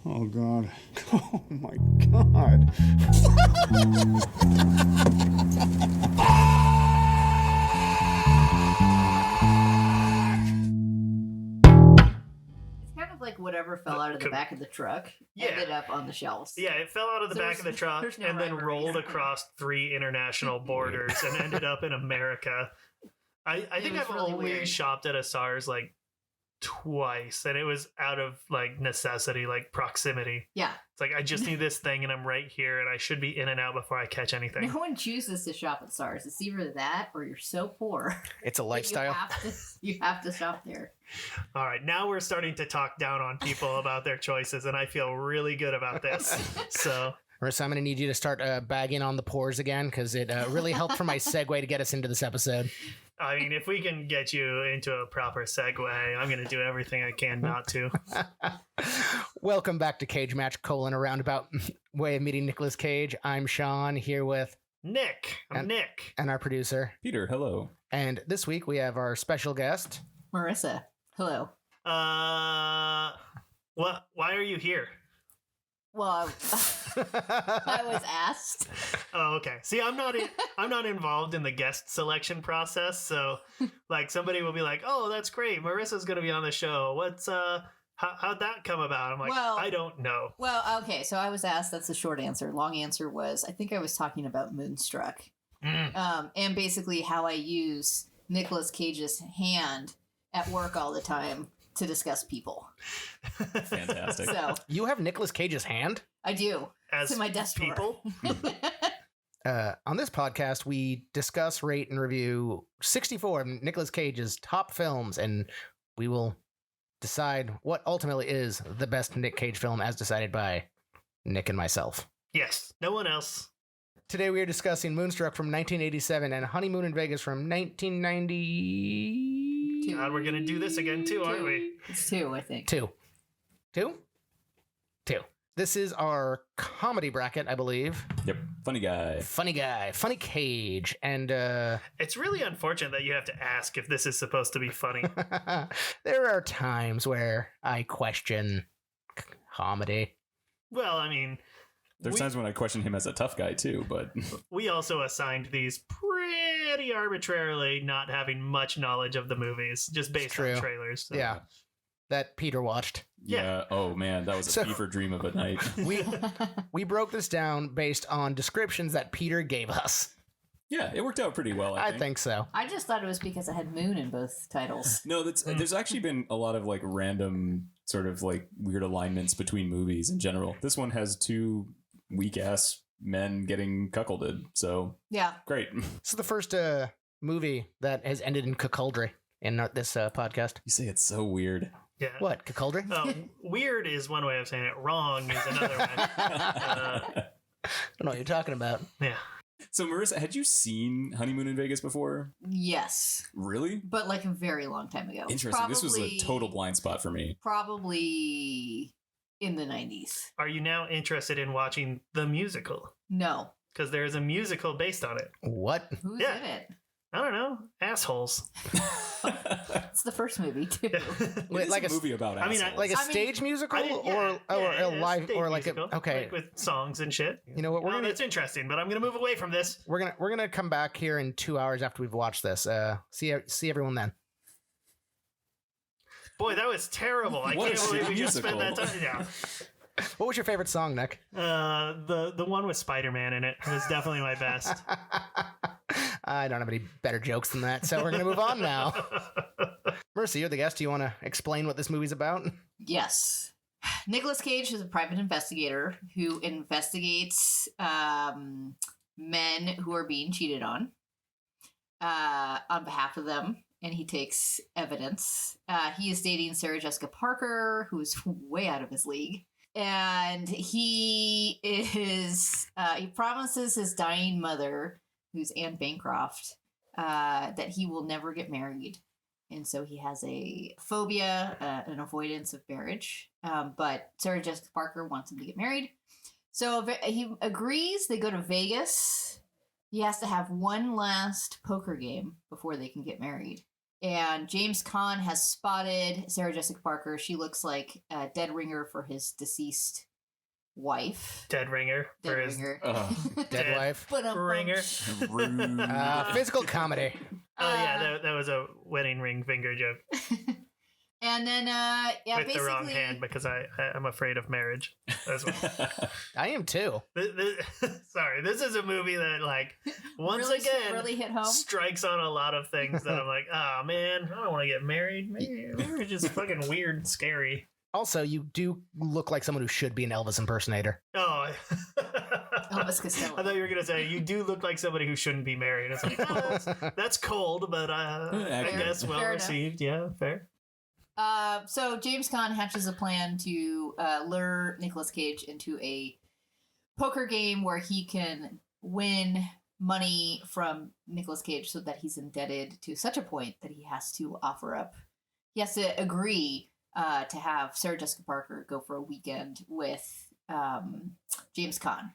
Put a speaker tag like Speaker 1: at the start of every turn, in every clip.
Speaker 1: Oh, God. Oh, my God.
Speaker 2: It's kind of like whatever fell out of the back of the truck ended up on the shelves.
Speaker 3: Yeah, it fell out of the back of the truck and then rolled across 3 international borders and ended up in America. I think I've
Speaker 2: really
Speaker 3: only
Speaker 2: weird.
Speaker 3: shopped at a SARS like twice, and it was out of like necessity, like proximity.
Speaker 2: Yeah.
Speaker 3: It's like, I just need this thing and I'm right here and I should be in and out before I catch anything.
Speaker 2: No one chooses to shop at SARS. It's either that or you're so poor.
Speaker 4: It's a lifestyle.
Speaker 2: You have to shop there.
Speaker 3: All right, now we're starting to talk down on people about their choices, and I feel really good about this. So,
Speaker 4: Marissa, I'm going to need you to start bagging on the pores again, because it really helped for my segue to get us into this episode.
Speaker 3: I mean, if we can get you into a proper segue, I'm going to do everything I can not to.
Speaker 4: Welcome back to Cage Match, a roundabout way of meeting Nicolas Cage. I'm Sean, here with
Speaker 3: Nick. Nick.
Speaker 4: And our producer,
Speaker 5: Peter. Hello.
Speaker 4: And this week we have our special guest,
Speaker 2: Marissa. Hello.
Speaker 3: What? Why are you here?
Speaker 2: Well, I was asked.
Speaker 3: Oh, okay. See, I'm not involved in the guest selection process, so like somebody will be like, "Oh, that's great. Marissa's going to be on the show. What's how'd that come about?" I'm like,
Speaker 2: Well-
Speaker 3: I don't know.
Speaker 2: Well, okay, so I was asked. That's the short answer. Long answer was I think I was talking about Moonstruck, and basically how I use Nicolas Cage's hand at work all the time to discuss people.
Speaker 5: Fantastic.
Speaker 2: So
Speaker 4: you have Nicolas Cage's hand?
Speaker 2: I do.
Speaker 3: As
Speaker 2: it's in my desk drawer.
Speaker 3: people.
Speaker 4: On this podcast, we discuss, rate, and review 64 of Nicolas Cage's top films, and we will decide what ultimately is the best Nick Cage film as decided by Nick and myself.
Speaker 3: Yes. No one else.
Speaker 4: Today we are discussing Moonstruck from 1987 and Honeymoon in Vegas from 1990...
Speaker 3: God, we're going to do this again too, aren't we?
Speaker 2: It's 2, I think.
Speaker 4: Two. This is our comedy bracket, I believe.
Speaker 5: Yep. Funny guy.
Speaker 4: Funny Cage, and
Speaker 3: It's really unfortunate that you have to ask if this is supposed to be funny.
Speaker 4: there are times where I question comedy.
Speaker 3: Well, I mean,
Speaker 5: There's times when I question him as a tough guy too, but
Speaker 3: we also assigned these pretty arbitrarily, not having much knowledge of the movies, just based on
Speaker 4: true.
Speaker 3: trailers. So.
Speaker 4: Yeah, that Peter watched.
Speaker 5: yeah. Oh man, that was a fever dream of a night.
Speaker 4: We broke this down based on descriptions that Peter gave us.
Speaker 5: Yeah, it worked out pretty well. I
Speaker 4: think so.
Speaker 2: I just thought it was because I had Moon in both titles.
Speaker 5: No, there's actually been a lot of like random sort of like weird alignments between movies in general. This one has 2 weak ass men getting cuckolded, so
Speaker 2: Yeah.
Speaker 5: great.
Speaker 4: This is the first movie that has ended in cuckoldry in this podcast.
Speaker 5: You say it's so weird.
Speaker 3: Yeah.
Speaker 4: What, cuckoldry?
Speaker 3: Weird is one way of saying it. Wrong is another way.
Speaker 4: I don't know what you're talking about.
Speaker 3: Yeah.
Speaker 5: So Marissa, had you seen Honeymoon in Vegas before?
Speaker 2: Yes.
Speaker 5: Really?
Speaker 2: But like a very long time ago.
Speaker 5: Interesting. This was a total blind spot for me.
Speaker 2: Probably in the 90s.
Speaker 3: Are you now interested in watching the musical?
Speaker 2: No.
Speaker 3: Because there is a musical based on it.
Speaker 4: What?
Speaker 2: Who's
Speaker 3: Yeah.
Speaker 2: in it?
Speaker 3: I don't know. Assholes.
Speaker 2: It's the first movie too.
Speaker 4: Wait,
Speaker 5: It's
Speaker 4: like
Speaker 5: a movie about
Speaker 3: I mean,
Speaker 5: assholes.
Speaker 4: like a stage musical or a live
Speaker 3: stage
Speaker 4: or like
Speaker 3: musical,
Speaker 4: a okay.
Speaker 3: like with songs and shit.
Speaker 4: You know what?
Speaker 3: That's interesting, but I'm gonna move away from this.
Speaker 4: We're gonna come back here in 2 hours after we've watched this. See everyone then.
Speaker 3: Boy, that was terrible. I
Speaker 5: What a
Speaker 3: can't believe
Speaker 5: shitty
Speaker 3: we just spent that
Speaker 5: musical.
Speaker 3: time. Yeah.
Speaker 4: What was your favorite song, Nick?
Speaker 3: The one with Spider-Man in it was definitely my best.
Speaker 4: I don't have any better jokes than that, so we're gonna move on now. Mercy, you're the guest. Do you want to explain what this movie's about?
Speaker 2: Yes. Nicolas Cage is a private investigator who investigates men who are being cheated on behalf of them, and he takes evidence. He is dating Sarah Jessica Parker, who is way out of his league. And he promises his dying mother, who's Anne Bancroft, that he will never get married. And so he has a phobia, an avoidance of marriage. But Sarah Jessica Parker wants him to get married. So he agrees. They go to Vegas. He has to have one last poker game before they can get married. And James Caan has spotted Sarah Jessica Parker. She looks like a dead ringer for his deceased wife.
Speaker 3: Dead ringer.
Speaker 2: Dead
Speaker 3: for his
Speaker 2: ringer.
Speaker 4: Dead wife.
Speaker 3: ringer.
Speaker 4: Physical comedy.
Speaker 3: Oh yeah, that was a wedding ring finger joke.
Speaker 2: And then, yeah,
Speaker 3: with
Speaker 2: basically...
Speaker 3: the wrong hand because I'm afraid of marriage. That's what.
Speaker 4: I am too.
Speaker 3: Sorry, this is a movie that, like, once again,
Speaker 2: really hit home.
Speaker 3: strikes on a lot of things that I'm like, oh man, I don't want to get married. Marriage is fucking weird and scary.
Speaker 4: Also, you do look like someone who should be an Elvis impersonator.
Speaker 3: Oh,
Speaker 2: Elvis Costello.
Speaker 3: I thought you were gonna say you do look like somebody who shouldn't be married. I was like, oh, that's cold, but I guess well received. Yeah, fair.
Speaker 2: So James Caan hatches a plan to lure Nicolas Cage into a poker game where he can win money from Nicolas Cage so that he's indebted to such a point that he has to agree to have Sarah Jessica Parker go for a weekend with James Caan.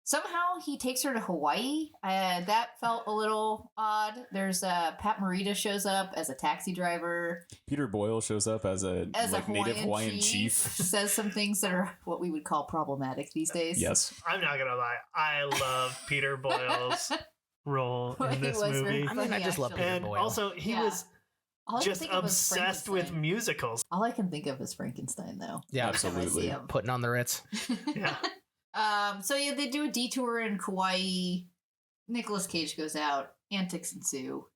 Speaker 2: Somehow he takes her to Hawaii. That felt a little odd. There's Pat Morita shows up as a taxi driver.
Speaker 5: Peter Boyle shows up as a native Hawaiian chief.
Speaker 2: Says some things that are what we would call problematic these days.
Speaker 5: Yes.
Speaker 3: I'm not gonna lie, I love Peter Boyle's role in this
Speaker 2: was
Speaker 3: movie.
Speaker 2: very
Speaker 4: I mean, I just love Peter
Speaker 3: And
Speaker 4: Boyle.
Speaker 3: also, he was
Speaker 2: All I can
Speaker 3: just
Speaker 2: think of is
Speaker 3: obsessed with
Speaker 2: Frankenstein.
Speaker 3: musicals.
Speaker 2: All I can think of is Frankenstein, though.
Speaker 4: Yeah,
Speaker 2: Every time I see
Speaker 5: absolutely.
Speaker 2: him.
Speaker 4: putting on the Ritz.
Speaker 3: Yeah.
Speaker 2: So yeah, they do a detour in Kauai. Nicolas Cage goes out. Antics ensue.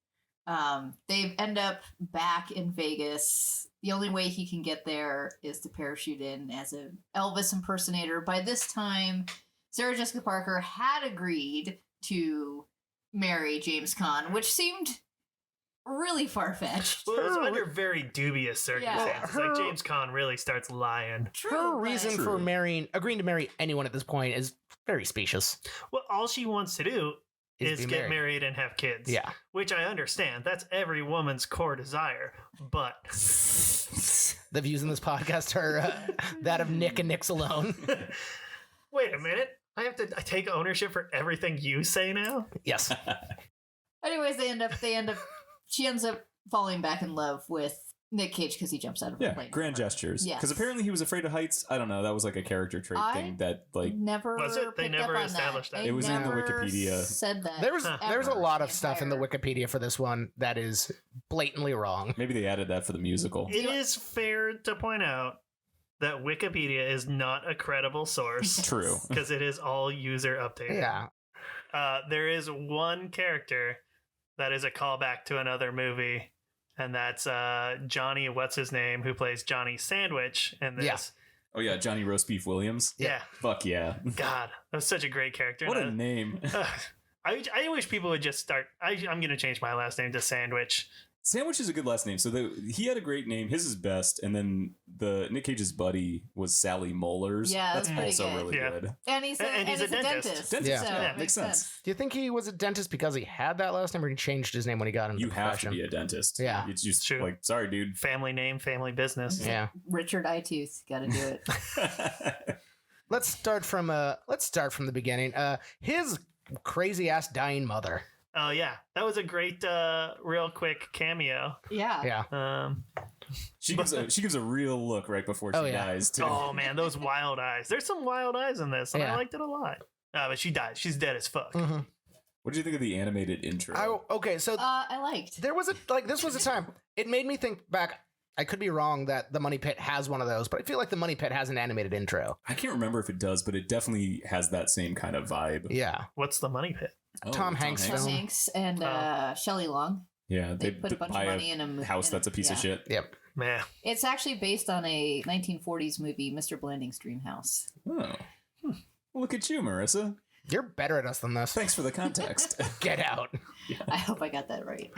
Speaker 2: They end up back in Vegas. The only way he can get there is to parachute in as an Elvis impersonator. By this time, Sarah Jessica Parker had agreed to marry James Caan, which seemed really far-fetched.
Speaker 3: Well, it was under very dubious circumstances.
Speaker 4: Well,
Speaker 3: Like, James Caan really starts lying.
Speaker 4: Her
Speaker 2: but-
Speaker 4: reason for agreeing to marry anyone at this point is very specious.
Speaker 3: Well, all she wants to do is
Speaker 4: be
Speaker 3: get married and have kids.
Speaker 4: Yeah.
Speaker 3: Which I understand. That's every woman's core desire. But
Speaker 4: The views in this podcast are that of Nick and Nick's alone.
Speaker 3: wait a minute. I have to take ownership for everything you say now?
Speaker 4: Yes.
Speaker 2: Anyways, she ends up falling back in love with Nick Cage because he jumps out of a
Speaker 5: Yeah,
Speaker 2: plane.
Speaker 5: grand gestures.
Speaker 2: Yes.
Speaker 5: Because apparently he was afraid of heights. I don't know. That was like a character trait thing that like
Speaker 2: Never
Speaker 3: Was it? They
Speaker 2: picked
Speaker 3: never
Speaker 2: up on
Speaker 3: established that.
Speaker 2: They
Speaker 5: It was in the
Speaker 2: never
Speaker 5: Wikipedia.
Speaker 2: Said that.
Speaker 4: There's a
Speaker 2: ever
Speaker 4: lot of
Speaker 2: the
Speaker 4: stuff in the
Speaker 2: entire-
Speaker 4: Wikipedia for this one that is blatantly wrong.
Speaker 5: maybe they added that for the musical.
Speaker 3: It is fair to point out that Wikipedia is not a credible source
Speaker 5: True.
Speaker 3: because it is all user updated.
Speaker 4: Yeah.
Speaker 3: There is one character that is a callback to another movie, and that's Johnny, what's his name, who plays Johnny Sandwich in this.
Speaker 4: Yeah.
Speaker 5: Oh yeah, Johnny Roast Beef Williams.
Speaker 3: Yeah.
Speaker 5: Fuck yeah.
Speaker 3: God, that was such a great character.
Speaker 5: What a
Speaker 3: And
Speaker 5: name.
Speaker 3: I wish people would just start. I'm going to change my last name to Sandwich.
Speaker 5: Sandwich is a good last name. So he had a great name. His is best. And then the Nick Cage's buddy was Sally Mollers.
Speaker 2: Yeah, that's pretty
Speaker 5: also
Speaker 2: good.
Speaker 5: really
Speaker 3: Yeah.
Speaker 5: good.
Speaker 2: And he's a
Speaker 3: dentist.
Speaker 2: dentist.
Speaker 5: Dentist,
Speaker 4: Yeah.
Speaker 2: So
Speaker 5: yeah,
Speaker 2: it
Speaker 5: makes sense.
Speaker 4: Do you think he was a dentist because he had that last name, or he changed his name when he got into
Speaker 5: You
Speaker 4: the
Speaker 5: have
Speaker 4: profession?
Speaker 5: to be a dentist.
Speaker 4: Yeah.
Speaker 5: It's just
Speaker 3: True.
Speaker 5: like, sorry, dude.
Speaker 3: Family name, family business.
Speaker 4: Yeah.
Speaker 2: Richard Eyetooth, got to do it.
Speaker 4: Let's start from the beginning. His crazy ass dying mother.
Speaker 3: Oh yeah, that was a great, real quick cameo.
Speaker 2: Yeah.
Speaker 4: Yeah.
Speaker 5: she gives a real look right before she
Speaker 4: Oh, yeah.
Speaker 5: dies, too.
Speaker 3: Oh man, those wild eyes. There's some wild eyes in this, and
Speaker 4: Yeah.
Speaker 3: I liked it a lot. But she died. She's dead as fuck.
Speaker 4: Mm-hmm.
Speaker 5: What did you think of the animated intro?
Speaker 4: Okay, so
Speaker 2: I liked.
Speaker 4: there was this was a time. It made me think back. I could be wrong that the Money Pit has one of those, but I feel like the Money Pit has an animated intro.
Speaker 5: I can't remember if it does, but it definitely has that same kind of vibe.
Speaker 4: Yeah.
Speaker 3: What's the money pit?
Speaker 5: Oh,
Speaker 4: Tom Hanks
Speaker 2: Tom
Speaker 4: film.
Speaker 2: Hanks and Shelley Long.
Speaker 5: Yeah,
Speaker 2: They put a bunch of
Speaker 5: buy
Speaker 2: money in a
Speaker 5: house that's a piece of shit.
Speaker 4: Yep.
Speaker 3: Man,
Speaker 2: It's actually based on a 1940s movie, Mr. Blanding's Dream House.
Speaker 5: Oh. Look at you, Marissa.
Speaker 4: You're better at us than this.
Speaker 5: Thanks for the context.
Speaker 4: Get out.
Speaker 2: I hope I got that right.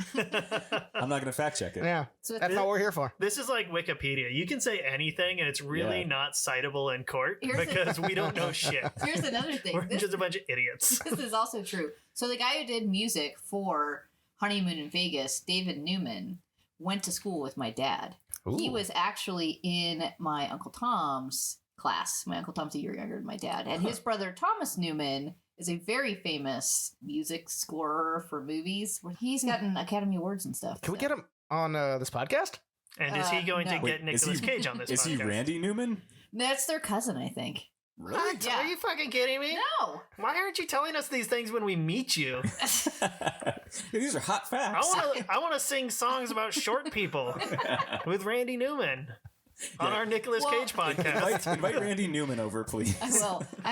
Speaker 5: I'm not going to fact check it.
Speaker 4: Yeah.
Speaker 2: So
Speaker 4: That's not what we're here for.
Speaker 3: This is like Wikipedia. You can say anything, and it's really
Speaker 5: Yeah.
Speaker 3: not citable in court
Speaker 2: Here's the-
Speaker 3: because we don't know shit.
Speaker 2: here's another thing.
Speaker 3: We're
Speaker 2: This,
Speaker 3: just a bunch of idiots.
Speaker 2: this is also true. So the guy who did music for Honeymoon in Vegas, David Newman, went to school with my dad. He
Speaker 4: Ooh.
Speaker 2: was actually in my Uncle Tom's class. My Uncle Tom's a year younger than my dad. And his brother, Thomas Newman, is a very famous music scorer for movies. Where he's gotten Academy Awards and stuff.
Speaker 4: Can we
Speaker 2: so.
Speaker 4: get him? on this podcast?
Speaker 3: And is he going to
Speaker 2: no.
Speaker 3: get
Speaker 5: Wait, is
Speaker 3: Nicolas
Speaker 5: he-
Speaker 3: Cage on this
Speaker 5: Is
Speaker 3: podcast?
Speaker 5: he Randy Newman?
Speaker 2: That's their cousin, I think.
Speaker 5: Really?
Speaker 3: What?
Speaker 2: Yeah.
Speaker 3: Are you fucking kidding me?
Speaker 2: No.
Speaker 3: Why aren't you telling us these things when we meet you?
Speaker 5: These are hot facts.
Speaker 3: I want to sing songs about short people with Randy Newman on our Nicolas
Speaker 2: Well-
Speaker 3: Cage podcast.
Speaker 5: Invite Randy Newman over, please.
Speaker 2: Well, I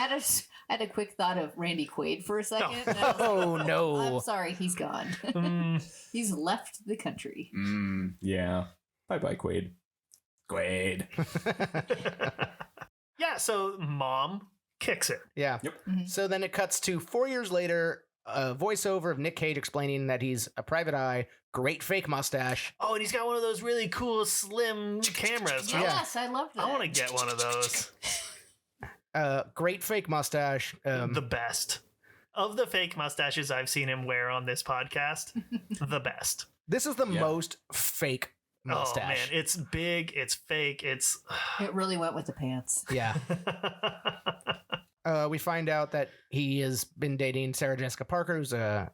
Speaker 2: had a quick thought of Randy Quaid for a second. and I was like,
Speaker 4: Oh no.
Speaker 2: I'm sorry, he's gone.
Speaker 3: Mm,
Speaker 2: He's left the country.
Speaker 5: Yeah. Bye-bye, Quaid. Quaid.
Speaker 3: yeah, so mom kicks it.
Speaker 4: Yeah.
Speaker 5: Yep.
Speaker 2: Mhm.
Speaker 4: So then it cuts to 4 years later, a voiceover of Nick Cage explaining that he's a private eye, great fake mustache.
Speaker 3: Oh, and he's got one of those really cool slim cameras.
Speaker 4: Yeah.
Speaker 2: Yes, I love that.
Speaker 3: I want to get one of those.
Speaker 4: Great fake mustache.
Speaker 3: The best. Of the fake mustaches I've seen him wear on this podcast, the best.
Speaker 4: This is the
Speaker 5: Yeah.
Speaker 4: most fake mustache.
Speaker 3: Oh, man. It's big. It's fake. It's.
Speaker 2: It really went with the pants.
Speaker 4: Yeah. We find out that he has been dating Sarah Jessica Parker, who's a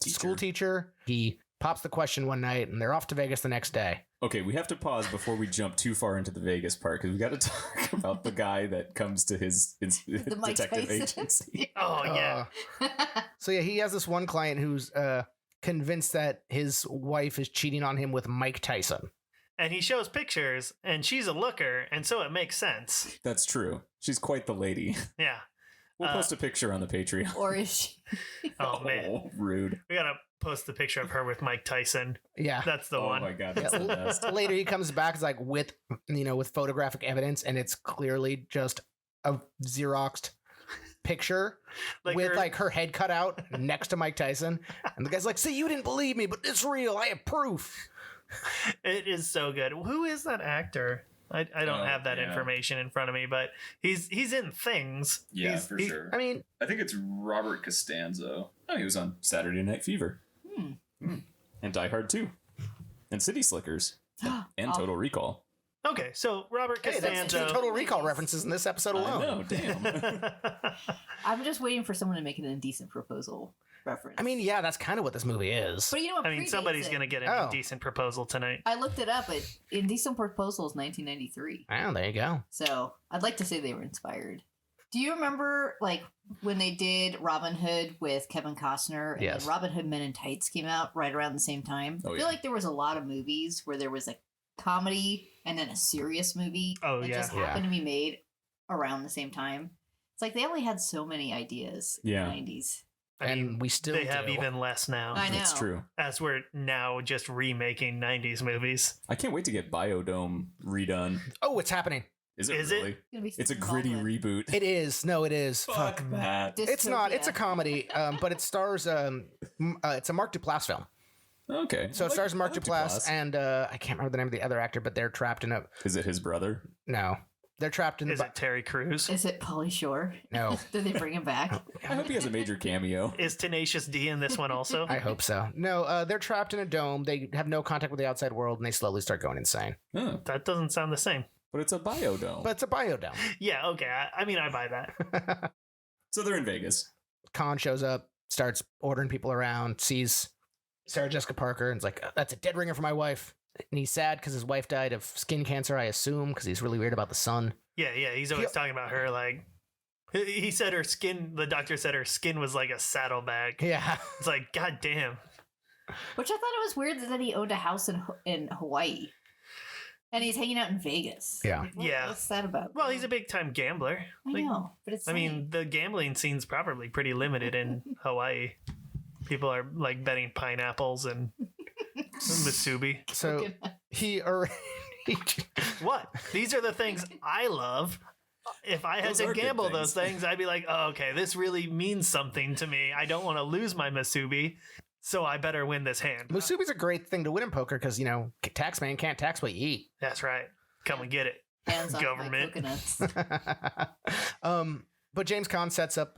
Speaker 4: school teacher. He pops the question one night, and they're off to Vegas the next day.
Speaker 5: Okay, we have to pause before we jump too far into the Vegas part because we got to talk about the guy that comes to his
Speaker 2: Mike
Speaker 5: detective
Speaker 2: Tyson.
Speaker 5: agency.
Speaker 3: Oh, yeah.
Speaker 4: So yeah, he has this one client who's convinced that his wife is cheating on him with Mike Tyson.
Speaker 3: And he shows pictures, and she's a looker, and so it makes sense.
Speaker 5: That's true. She's quite the lady.
Speaker 3: Yeah.
Speaker 5: We'll post a picture on the Patreon.
Speaker 2: Or is she?
Speaker 3: Oh, man.
Speaker 5: Rude.
Speaker 3: We gotta post the picture of her with Mike Tyson.
Speaker 4: Yeah.
Speaker 3: That's the
Speaker 5: Oh
Speaker 3: one.
Speaker 5: my god, that's the best.
Speaker 4: Later he comes back it's like with photographic evidence, and it's clearly just a Xeroxed picture with her head cut out next to Mike Tyson. And the guy's like, "See, you didn't believe me, but it's real. I have proof."
Speaker 3: It is so good. Who is that actor? I don't have that information in front of me, but he's in things.
Speaker 6: Yeah,
Speaker 3: He's-
Speaker 6: for
Speaker 3: he-
Speaker 6: sure.
Speaker 4: I mean,
Speaker 6: I think it's Robert Costanzo.
Speaker 5: Oh, he was on Saturday Night Fever. And Die Hard 2. And City Slickers. And Total Recall.
Speaker 3: Okay, so Robert
Speaker 4: hey, that's two
Speaker 3: Costanzo.
Speaker 4: Total Recall references in this episode alone.
Speaker 5: I know, damn.
Speaker 2: I'm just waiting for someone to make an indecent proposal reference.
Speaker 4: I mean, yeah, that's kind of what this movie is.
Speaker 2: but you know what?
Speaker 3: I mean,
Speaker 2: predates
Speaker 3: somebody's
Speaker 2: it.
Speaker 3: gonna get an
Speaker 4: Oh.
Speaker 3: indecent proposal tonight.
Speaker 2: I looked it up. Indecent Proposal is 1993.
Speaker 4: Oh, there you go.
Speaker 2: So I'd like to say they were inspired. Do you remember like when they did Robin Hood with Kevin Costner and
Speaker 4: Yes.
Speaker 2: then Robin Hood Men in Tights came out right around the same time?
Speaker 5: Oh,
Speaker 2: I feel
Speaker 5: yeah.
Speaker 2: like there was a lot of movies where there was a comedy and then a serious movie
Speaker 3: Oh,
Speaker 2: that
Speaker 3: yeah.
Speaker 2: just happened to be made around the same time. It's like they only had so many ideas
Speaker 5: Yeah.
Speaker 2: in the 90s.
Speaker 3: I mean,
Speaker 4: And we still
Speaker 3: they have
Speaker 4: do.
Speaker 3: even less now,
Speaker 2: I know.
Speaker 5: That's true.
Speaker 3: as we're now just remaking 90s movies.
Speaker 5: I can't wait to get Biodome redone.
Speaker 4: Oh, it's happening.
Speaker 5: Is it
Speaker 3: Is it?
Speaker 5: really?
Speaker 2: Gonna be
Speaker 5: It's a
Speaker 2: Stephen
Speaker 5: gritty
Speaker 2: Baldwin.
Speaker 5: reboot.
Speaker 4: It is. No, it is. Fuck.
Speaker 5: that.
Speaker 4: It's not. It's a
Speaker 2: Dystopia.
Speaker 4: comedy, but it stars. It's a Mark Duplass film.
Speaker 5: Okay.
Speaker 4: So it stars Mark
Speaker 5: like
Speaker 4: Duplass, and I can't remember the name of the other actor, but they're trapped in a.
Speaker 5: Is it his brother?
Speaker 4: No, they're trapped in the.
Speaker 3: Is it Terry Crews?
Speaker 2: Is it Pauly Shore?
Speaker 4: No,
Speaker 2: Did they bring him back?
Speaker 5: I hope he has a major cameo.
Speaker 3: Is Tenacious D in this one also?
Speaker 4: I hope so. No, they're trapped in a dome. They have no contact with the outside world, and they slowly start going insane.
Speaker 5: Oh,
Speaker 3: That doesn't sound the same.
Speaker 5: but it's a biodome.
Speaker 4: But it's a biodome.
Speaker 3: Yeah, okay. I mean, I buy that.
Speaker 5: So they're in Vegas.
Speaker 4: Khan shows up, starts ordering people around, sees Sarah Jessica Parker, and is like, "That's a dead ringer for my wife." And he's sad because his wife died of skin cancer, I assume, because he's really weird about the sun.
Speaker 3: Yeah, he's always talking about her like he said her skin, the doctor said her skin was like a saddlebag.
Speaker 4: Yeah.
Speaker 3: It's like, god damn.
Speaker 2: Which I thought it was weird that he owned a house in Hawaii. And he's hanging out in Vegas.
Speaker 4: Yeah.
Speaker 2: Like,
Speaker 3: Yeah.
Speaker 2: What's that about?
Speaker 3: Well, he's a big time gambler.
Speaker 2: I
Speaker 3: Like,
Speaker 2: know, but it's
Speaker 3: I mean, the gambling scene's probably pretty limited in Hawaii. People are like betting pineapples and masubi.
Speaker 4: So he already.
Speaker 3: What? These are the things I love. If I had
Speaker 5: Those
Speaker 3: to
Speaker 5: are good
Speaker 3: gamble those
Speaker 5: things.
Speaker 3: things, I'd be like, oh, okay, this really means something to me. I don't want to lose my masubi, so I better win this hand.
Speaker 4: Musubi's a great thing to win in poker because, taxman can't tax what you eat.
Speaker 3: That's right. Come and get it.
Speaker 2: hands off my
Speaker 3: government.
Speaker 2: coconuts.
Speaker 4: But James Caan sets up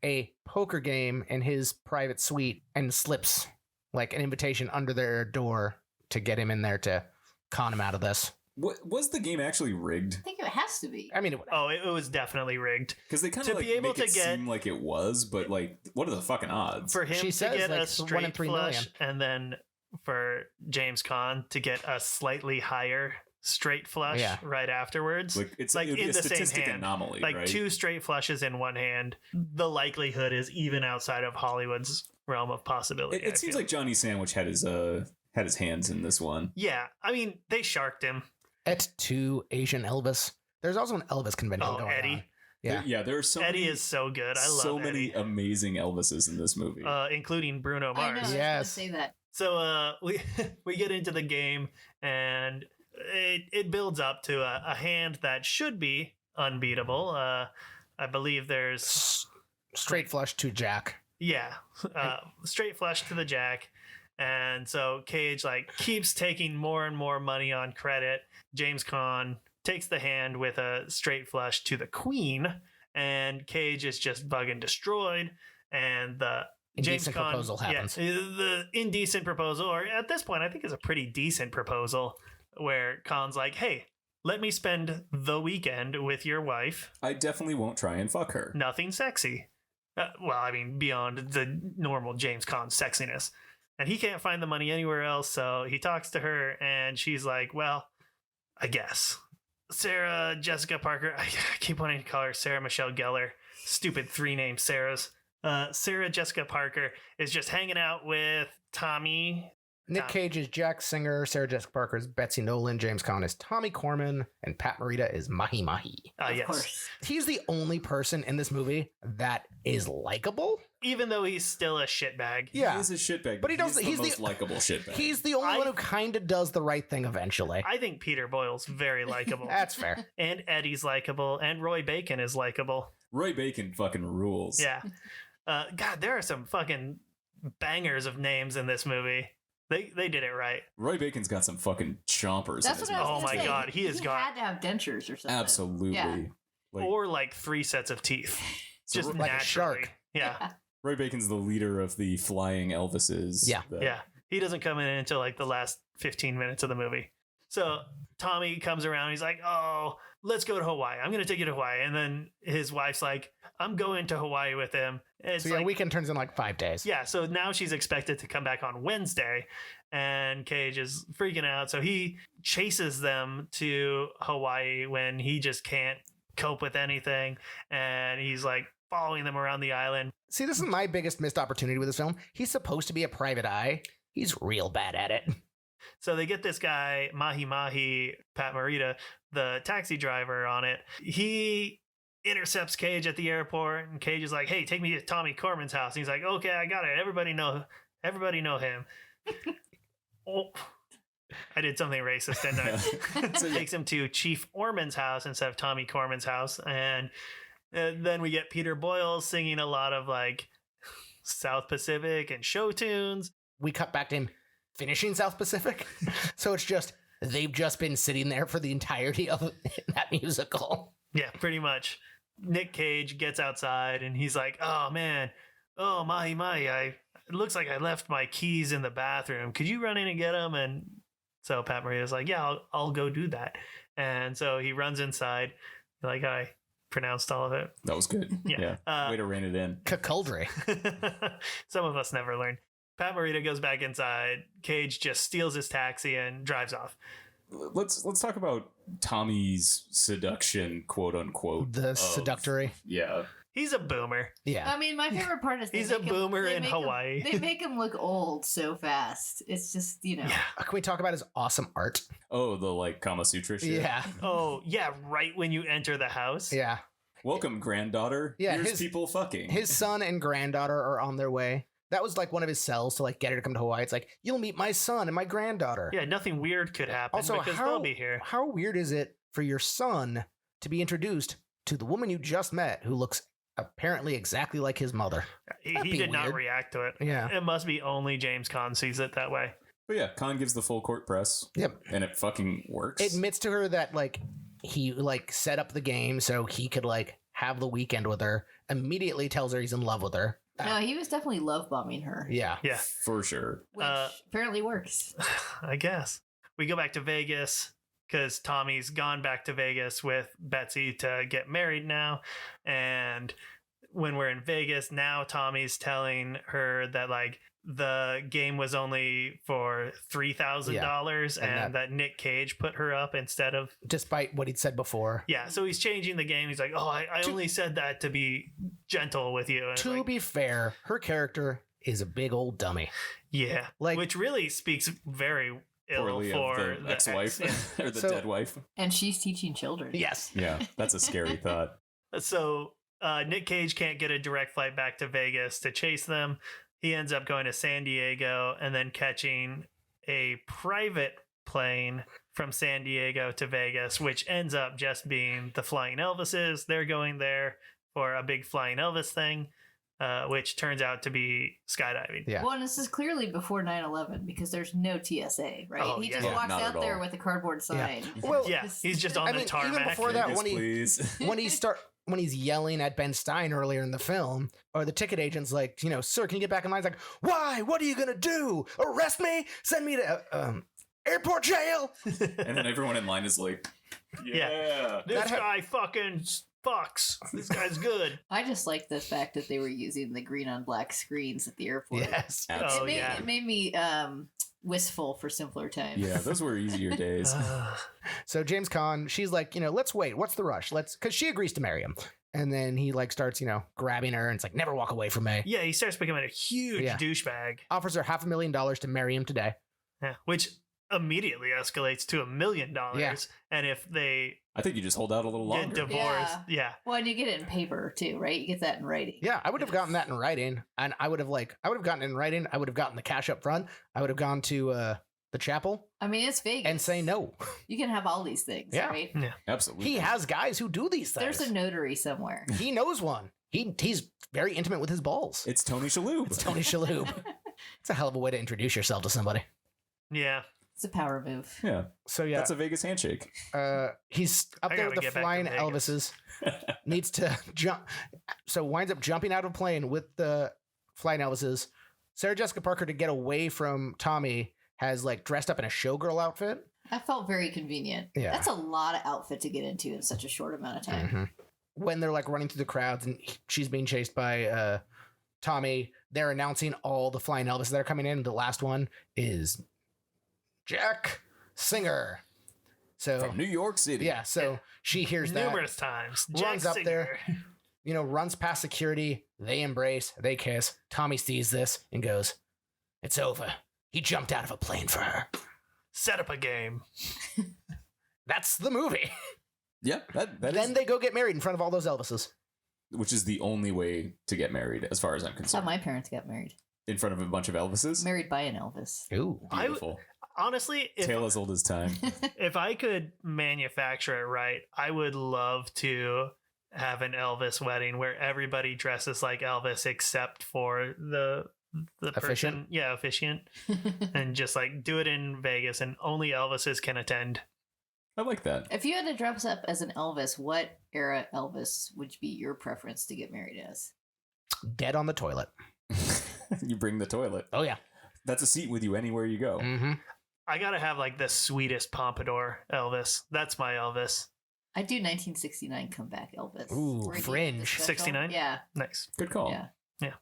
Speaker 4: a poker game in his private suite and slips like an invitation under their door to get him in there to con him out of this.
Speaker 5: What was the game actually rigged?
Speaker 2: I think it has to be.
Speaker 4: I mean,
Speaker 3: Oh, it was definitely rigged.
Speaker 5: Because they kind
Speaker 3: To
Speaker 5: of like
Speaker 3: be able
Speaker 5: make
Speaker 3: to
Speaker 5: it
Speaker 3: get-
Speaker 5: seem like it was, but like, what are the fucking odds?
Speaker 3: For him
Speaker 4: She
Speaker 3: to
Speaker 4: says,
Speaker 3: get
Speaker 4: like,
Speaker 3: a
Speaker 4: 1 in
Speaker 3: straight
Speaker 4: 3
Speaker 3: flush
Speaker 4: million.
Speaker 3: and then for James Caan to get a slightly higher straight flush right afterwards.
Speaker 5: Like it's
Speaker 3: like
Speaker 5: it would be
Speaker 3: in
Speaker 5: a
Speaker 3: the same
Speaker 5: statistic
Speaker 3: hand.
Speaker 5: anomaly,
Speaker 3: Like
Speaker 5: right?
Speaker 3: 2 straight flushes in one hand. The likelihood is even outside of Hollywood's realm of possibility.
Speaker 5: It seems like Johnny Sandwich had his hands in this one.
Speaker 3: Yeah, I mean, they sharked him.
Speaker 4: Et tu Asian Elvis. There's also an Elvis convention going
Speaker 3: Eddie.
Speaker 4: on. Yeah.
Speaker 5: There are so
Speaker 3: Eddie
Speaker 5: many,
Speaker 3: is so good. I love
Speaker 5: so
Speaker 3: Eddie.
Speaker 5: many amazing Elvises in this movie.
Speaker 3: Including Bruno
Speaker 2: I know.
Speaker 3: Mars.
Speaker 2: I was
Speaker 4: Yes.
Speaker 2: gonna say that.
Speaker 3: So we get into the game, and it builds up to a hand that should be unbeatable. I believe there's
Speaker 4: Straight flush to Jack.
Speaker 3: straight flush to the jack, and so Cage like keeps taking more and more money on credit. James Caan takes the hand with a straight flush to the queen, and Cage is just bugging destroyed, and the
Speaker 4: Indecent proposal happens.
Speaker 3: Yeah, the indecent proposal, or at this point, I think it's a pretty decent proposal, where Khan's like, "Hey, let me spend the weekend with your wife.
Speaker 5: I definitely won't try and fuck her.
Speaker 3: Nothing sexy. Well, I mean, beyond the normal James Caan sexiness." And he can't find the money anywhere else, so he talks to her, and she's like, "Well, I guess." Sarah Jessica Parker, I keep wanting to call her Sarah Michelle Gellar. Stupid 3-name Sarahs. Sarah Jessica Parker is just hanging out with Tommy.
Speaker 4: Nick Cage is Jack Singer, Sarah Jessica Parker is Betsy Nolan, James Caan is Tommy Corman, and Pat Morita is Mahi Mahi.
Speaker 2: Of
Speaker 3: Yes.
Speaker 2: course.
Speaker 4: He's the only person in this movie that is likable.
Speaker 3: Even though he's still a shitbag.
Speaker 4: Yeah.
Speaker 5: He is a shitbag,
Speaker 4: But he does-
Speaker 5: he's
Speaker 4: he's
Speaker 5: the
Speaker 4: the-
Speaker 5: most likable shitbag.
Speaker 4: He's the only one who kind of does the right thing eventually.
Speaker 3: I think Peter Boyle's very likable.
Speaker 4: That's fair.
Speaker 3: And Eddie's likable, and Roy Bacon is likable.
Speaker 5: Roy Bacon fucking rules.
Speaker 3: Yeah. God, there are some fucking bangers of names in this movie. They did it right.
Speaker 5: Roy Bacon's got some fucking chompers.
Speaker 2: That's
Speaker 5: in his
Speaker 2: what I was
Speaker 3: Oh
Speaker 5: mouth.
Speaker 2: gonna
Speaker 3: my
Speaker 2: say.
Speaker 3: God, he has got-
Speaker 2: had to have dentures or something.
Speaker 5: Absolutely.
Speaker 2: Yeah.
Speaker 5: Like,
Speaker 3: Or like 3 sets of teeth.
Speaker 5: so
Speaker 3: Just
Speaker 4: like a
Speaker 3: naturally.
Speaker 4: shark.
Speaker 3: Yeah.
Speaker 5: Roy Bacon's the leader of the flying Elvises.
Speaker 4: Yeah.
Speaker 5: that-
Speaker 3: Yeah. He doesn't come in until like the last 15 minutes of the movie. So Tommy comes around. He's like, "Oh, let's go to Hawaii. I'm going to take you to Hawaii." And then his wife's like, "I'm going to Hawaii with him." And it's
Speaker 4: So yeah,
Speaker 3: like,
Speaker 4: weekend turns in like 5 days.
Speaker 3: yeah. So now she's expected to come back on Wednesday, and Cage is freaking out. So he chases them to Hawaii when he just can't cope with anything. And he's like following them around the island.
Speaker 4: See, this is my biggest missed opportunity with this film. He's supposed to be a private eye. He's real bad at it.
Speaker 3: So they get this guy, Mahi Mahi, Pat Morita, the taxi driver on it. He intercepts Cage at the airport, and Cage is like, "Hey, take me to Tommy Corman's house." And he's like, "Okay, I got it. Everybody know him." Oh, I did something racist, didn't I? So he takes him to Chief Orman's house instead of Tommy Corman's house, and then we get Peter Boyle singing a lot of like South Pacific and show tunes.
Speaker 4: We cut back to him finishing South Pacific. So it's just, they've just been sitting there for the entirety of that musical.
Speaker 3: Yeah, pretty much. Nick Cage gets outside and he's like, "Oh man, oh Mahi Mahi, it looks like I left my keys in the bathroom. Could you run in and get them?" And so Pat Morita's like, "Yeah, I'll go do that." And so he runs inside. Like I pronounced all of it.
Speaker 5: That was good.
Speaker 3: Yeah.
Speaker 5: Way to rein it in.
Speaker 4: Cuckoldry.
Speaker 3: Some of us never learn. Pat Morita goes back inside. Cage just steals his taxi and drives off.
Speaker 5: Let's talk about Tommy's seduction, quote unquote.
Speaker 4: The
Speaker 5: of-
Speaker 4: seductory.
Speaker 5: Yeah.
Speaker 3: He's a boomer.
Speaker 4: Yeah.
Speaker 2: I mean, my favorite part is
Speaker 3: He's a boomer in Hawaii.
Speaker 2: They make him look old so fast. It's just,
Speaker 3: Yeah.
Speaker 4: Can we talk about his awesome art?
Speaker 5: Oh, the like Kama Sutra shit.
Speaker 4: Yeah.
Speaker 3: Oh, yeah, right when you enter the house.
Speaker 4: Yeah.
Speaker 5: Welcome, granddaughter.
Speaker 4: Yeah,
Speaker 5: Here's
Speaker 4: his-
Speaker 5: people fucking.
Speaker 4: His son and granddaughter are on their way. That was like one of his sells to like get her to come to Hawaii. It's like, you'll meet my son and my granddaughter.
Speaker 3: Yeah, nothing weird could happen
Speaker 4: Also,
Speaker 3: because they'll be here.
Speaker 4: how weird is it for your son to be introduced to the woman you just met who looks apparently exactly like his mother?
Speaker 3: He
Speaker 4: That'd be
Speaker 3: did not
Speaker 4: weird.
Speaker 3: react to it.
Speaker 4: Yeah.
Speaker 3: It must be only James Caan sees it that way.
Speaker 5: But yeah, Khan gives the full court press.
Speaker 4: Yep.
Speaker 5: And it fucking works.
Speaker 4: Admits to her that like he like set up the game so he could like have the weekend with her. Immediately tells her he's in love with her.
Speaker 2: No, he was definitely love bombing her,
Speaker 4: Yeah.
Speaker 3: Yeah,
Speaker 5: For sure.
Speaker 2: which apparently works.
Speaker 3: I guess. We go back to Vegas because Tommy's gone back to Vegas with Betsy to get married now. And when we're in Vegas, now Tommy's telling her that, like, the game was only for $3,000
Speaker 4: Yeah,
Speaker 3: and that Nick Cage put her up instead of.
Speaker 4: Despite what he'd said before.
Speaker 3: Yeah, so he's changing the game. He's like, oh, I only said that to be gentle with you. And it's
Speaker 4: To
Speaker 3: like,
Speaker 4: be fair, her character is a big old dummy.
Speaker 3: yeah,
Speaker 4: Like-
Speaker 3: which really speaks very ill
Speaker 5: Poorly
Speaker 3: for
Speaker 5: of the ex-wife or the
Speaker 4: So-
Speaker 5: dead wife.
Speaker 2: And she's teaching children.
Speaker 4: Yes.
Speaker 5: Yeah, that's a scary thought.
Speaker 3: So Nick Cage can't get a direct flight back to Vegas to chase them. He ends up going to San Diego and then catching a private plane from San Diego to Vegas, which ends up just being the Flying Elvises. They're going there for a big Flying Elvis thing, which turns out to be skydiving.
Speaker 4: Yeah.
Speaker 2: Well, and this is clearly before 9/11 because there's no TSA, right?
Speaker 3: Oh,
Speaker 2: he
Speaker 3: yeah.
Speaker 2: just
Speaker 5: Yeah,
Speaker 2: walks
Speaker 5: not
Speaker 2: out
Speaker 5: at
Speaker 2: there
Speaker 5: all.
Speaker 2: with a cardboard sign.
Speaker 4: Well,
Speaker 3: Yeah, he's just on
Speaker 4: I
Speaker 3: the
Speaker 4: mean,
Speaker 3: tarmac.
Speaker 4: even before that,
Speaker 5: Vegas,
Speaker 4: when he-
Speaker 5: please.
Speaker 4: when he's yelling at Ben Stein earlier in the film, or the ticket agent's like, sir, can you get back in line? He's like, why? What are you gonna do? Arrest me? Send me to airport jail?
Speaker 5: And then everyone in line is like, yeah.
Speaker 3: This
Speaker 4: That ha-
Speaker 3: guy fucking fucks. This guy's good.
Speaker 2: I just like the fact that they were using the green on black screens at the airport.
Speaker 4: Yes.
Speaker 3: Oh,
Speaker 2: It made me wistful for simpler times.
Speaker 5: Yeah, those were easier days.
Speaker 4: So James Caan, she's like, let's wait. What's the rush? Because she agrees to marry him. And then he starts, grabbing her and it's like, never walk away from me.
Speaker 3: Yeah, he starts becoming a huge
Speaker 4: Yeah.
Speaker 3: douchebag.
Speaker 4: Offers her $500,000 to marry him today.
Speaker 3: Yeah, which immediately escalates to $1 million.
Speaker 4: Yeah.
Speaker 3: And if they
Speaker 5: I think you just hold out a little
Speaker 3: get
Speaker 5: longer.
Speaker 3: divorced, yeah.
Speaker 2: Well, and you get it in paper too, right? You get that in writing.
Speaker 4: Yeah, I would have gotten that in writing. And I would have gotten it in writing. I would have gotten the cash up front. I would have gone to the chapel
Speaker 2: I mean, it's Vegas.
Speaker 4: and say no.
Speaker 2: You can have all these things,
Speaker 4: Yeah.
Speaker 2: right?
Speaker 5: Absolutely.
Speaker 4: He has guys who do these things.
Speaker 2: There's a notary somewhere.
Speaker 4: He knows one. He's very intimate with his balls.
Speaker 5: It's Tony Shalhoub.
Speaker 4: It's Tony Shalhoub. It's a hell of a way to introduce yourself to somebody.
Speaker 3: Yeah.
Speaker 2: It's a power move.
Speaker 5: Yeah,
Speaker 4: So yeah,
Speaker 5: that's a Vegas handshake.
Speaker 4: he's up
Speaker 3: I
Speaker 4: there
Speaker 3: gotta
Speaker 4: with the
Speaker 3: get back to
Speaker 4: flying
Speaker 3: Vegas.
Speaker 4: Elvises. Needs to jump. So winds up jumping out of a plane with the flying Elvises. Sarah Jessica Parker, to get away from Tommy, has dressed up in a showgirl outfit.
Speaker 2: That felt very convenient.
Speaker 4: Yeah.
Speaker 2: That's a lot of outfit to get into in such a short amount of time.
Speaker 4: Mhm. When they're running through the crowds and she's being chased by Tommy, they're announcing all the flying Elvis that are coming in. The last one is Jack Singer. So
Speaker 5: From New York City.
Speaker 4: yeah, so she hears that,
Speaker 3: Numerous times.
Speaker 4: runs
Speaker 3: Jack
Speaker 4: up there,
Speaker 3: Singer.
Speaker 4: runs past security. They embrace, they kiss. Tommy sees this and goes, "It's over. He jumped out of a plane for her."
Speaker 3: Set up a game.
Speaker 4: That's the movie.
Speaker 5: Yeah, that
Speaker 4: Then
Speaker 5: is,
Speaker 4: they go get married in front of all those Elvises.
Speaker 5: which is the only way to get married, as far as I'm
Speaker 2: That's how
Speaker 5: concerned.
Speaker 2: my parents got married.
Speaker 5: In front of a bunch of Elvises.
Speaker 2: Married by an Elvis.
Speaker 4: Ooh.
Speaker 5: Beautiful.
Speaker 3: Honestly,
Speaker 5: Tale as old as time.
Speaker 3: if I could manufacture it right, I would love to have an Elvis wedding where everybody dresses like Elvis except for the
Speaker 4: Officiant?
Speaker 3: person, yeah, officiant, and just do it in Vegas, and only Elvises can attend.
Speaker 5: I like that.
Speaker 2: If you had to dress up as an Elvis, what era Elvis would be your preference to get married as?
Speaker 4: Dead on the toilet.
Speaker 5: You bring the toilet.
Speaker 4: Oh, yeah.
Speaker 5: That's a seat with you anywhere you go.
Speaker 4: Mm-hmm.
Speaker 3: I gotta have the sweetest pompadour Elvis. That's my Elvis.
Speaker 2: I do 1969 comeback Elvis.
Speaker 4: Ooh,
Speaker 2: where he did the
Speaker 4: Fringe.
Speaker 2: special.
Speaker 3: 69?
Speaker 2: Yeah.
Speaker 3: Nice.
Speaker 5: Good call.
Speaker 2: Yeah.
Speaker 3: Yeah.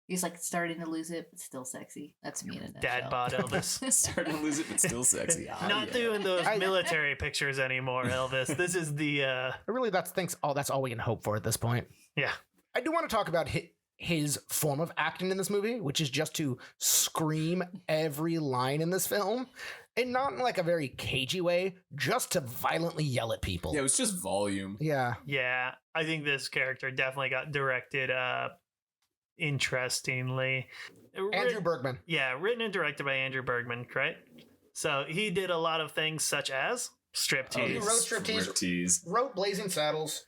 Speaker 2: He's starting to lose it, but still sexy. That's me in a nutshell.
Speaker 3: Dad bod Elvis.
Speaker 5: Starting to lose it, but still sexy. Ah,
Speaker 3: Not
Speaker 5: yeah.
Speaker 3: doing those
Speaker 4: I-
Speaker 3: military pictures anymore, Elvis. This is the
Speaker 4: Really, that's all we can hope for at this point.
Speaker 3: yeah.
Speaker 4: I do want to talk about his form of acting in this movie, which is just to scream every line in this film, and not in a very cagey way, just to violently yell at people.
Speaker 5: Yeah, it was just volume.
Speaker 4: Yeah.
Speaker 3: Yeah, I think this character definitely got directed interestingly.
Speaker 4: Andrew Bergman.
Speaker 3: Yeah, written and directed by Andrew Bergman, right? So he did a lot of things such as striptease.
Speaker 4: He wrote Striptease.
Speaker 5: Striptease.
Speaker 4: Wrote Blazing Saddles.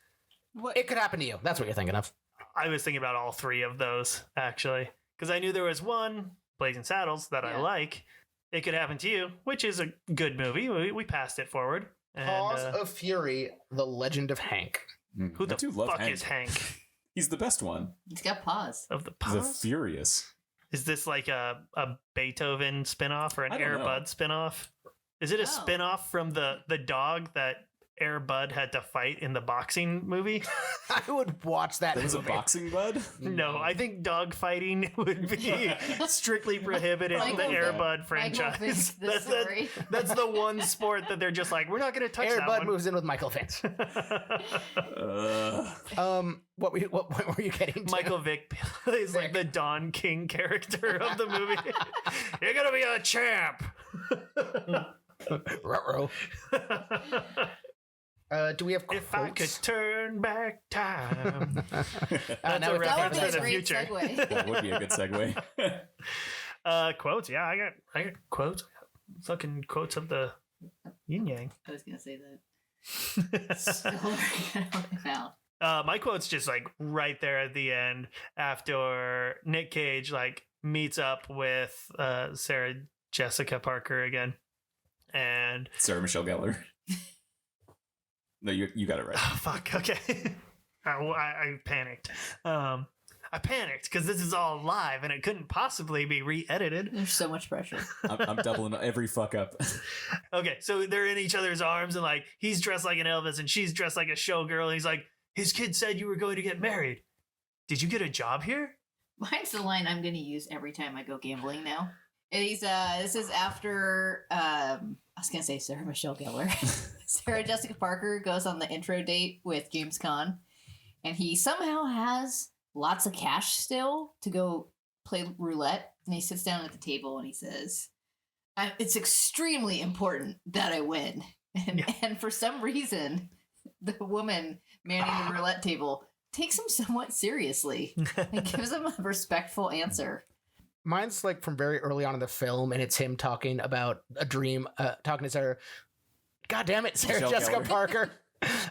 Speaker 2: What?
Speaker 4: It could happen to you. That's what you're thinking of.
Speaker 3: I was thinking about all three of those, actually, because I knew there was one, Blazing Saddles, that I
Speaker 2: Yeah.
Speaker 3: like. It Could Happen to You, which is a good movie. We passed it forward. And,
Speaker 4: Paws of Fury, The Legend of Hank.
Speaker 3: who the
Speaker 5: I do love
Speaker 3: fuck
Speaker 5: Hank.
Speaker 3: is Hank?
Speaker 5: He's the best one.
Speaker 2: He's got paws.
Speaker 3: Of the
Speaker 5: The
Speaker 3: Paws?
Speaker 5: Furious.
Speaker 3: Is this like a Beethoven spinoff or an
Speaker 5: I don't
Speaker 3: Air
Speaker 5: know.
Speaker 3: Bud spinoff? Is it a
Speaker 2: Oh.
Speaker 3: spinoff from the dog that Air Bud had to fight in the boxing movie.
Speaker 4: I would watch that.
Speaker 5: That was a
Speaker 4: movie.
Speaker 5: boxing bud?
Speaker 3: No, I think dog fighting would be strictly prohibited in the
Speaker 2: Michael
Speaker 3: Air
Speaker 2: Vick.
Speaker 3: Bud
Speaker 2: Michael
Speaker 3: franchise.
Speaker 2: Vick's the story.
Speaker 3: That's the one sport that they're just like, we're not going to touch
Speaker 4: Air
Speaker 3: that
Speaker 4: Bud
Speaker 3: one.
Speaker 4: moves in with Michael Vick. What were you getting to?
Speaker 3: Michael Vick plays like the Don King character of the movie. You're going to be a champ.
Speaker 4: Ruh-roh. Do we have quotes?
Speaker 3: If I could turn back time.
Speaker 4: Now
Speaker 3: That's a
Speaker 4: we have
Speaker 2: That would
Speaker 3: reference
Speaker 2: be
Speaker 3: to
Speaker 2: a
Speaker 3: the
Speaker 2: great
Speaker 3: future.
Speaker 2: segue.
Speaker 5: That would be a good segue.
Speaker 3: Quotes. Yeah, I got quotes. Fucking quotes of the yin yang.
Speaker 2: I was gonna say that. Still working on what I found.
Speaker 3: My quote's just like right there at the end after Nick Cage like meets up with Sarah Jessica Parker again. And
Speaker 5: Sarah Michelle Gellar. No, you got it right.
Speaker 3: oh, fuck, okay. I panicked. I panicked because this is all live and it couldn't possibly be re-edited.
Speaker 2: There's so much pressure.
Speaker 5: I'm doubling every fuck up.
Speaker 3: Okay, so they're in each other's arms and like he's dressed like an Elvis and she's dressed like a showgirl. And he's like, his kid said you were going to get married. Did you get a job here?
Speaker 2: Mine's the line I'm going to use every time I go gambling now. And he's this is after I was going to say Sarah Michelle Gellar. Sarah Jessica Parker goes on the intro date with James Caan, and he somehow has lots of cash still to go play roulette. And he sits down at the table and he says, "It's extremely important that I win." And for some reason, the woman manning the roulette table takes him somewhat seriously and gives him a respectful answer.
Speaker 4: Mine's like from very early on in the film, and it's him talking about a dream, talking to Sarah. God damn it, Sarah
Speaker 5: Michelle
Speaker 4: Jessica
Speaker 5: Gellar.
Speaker 4: Parker.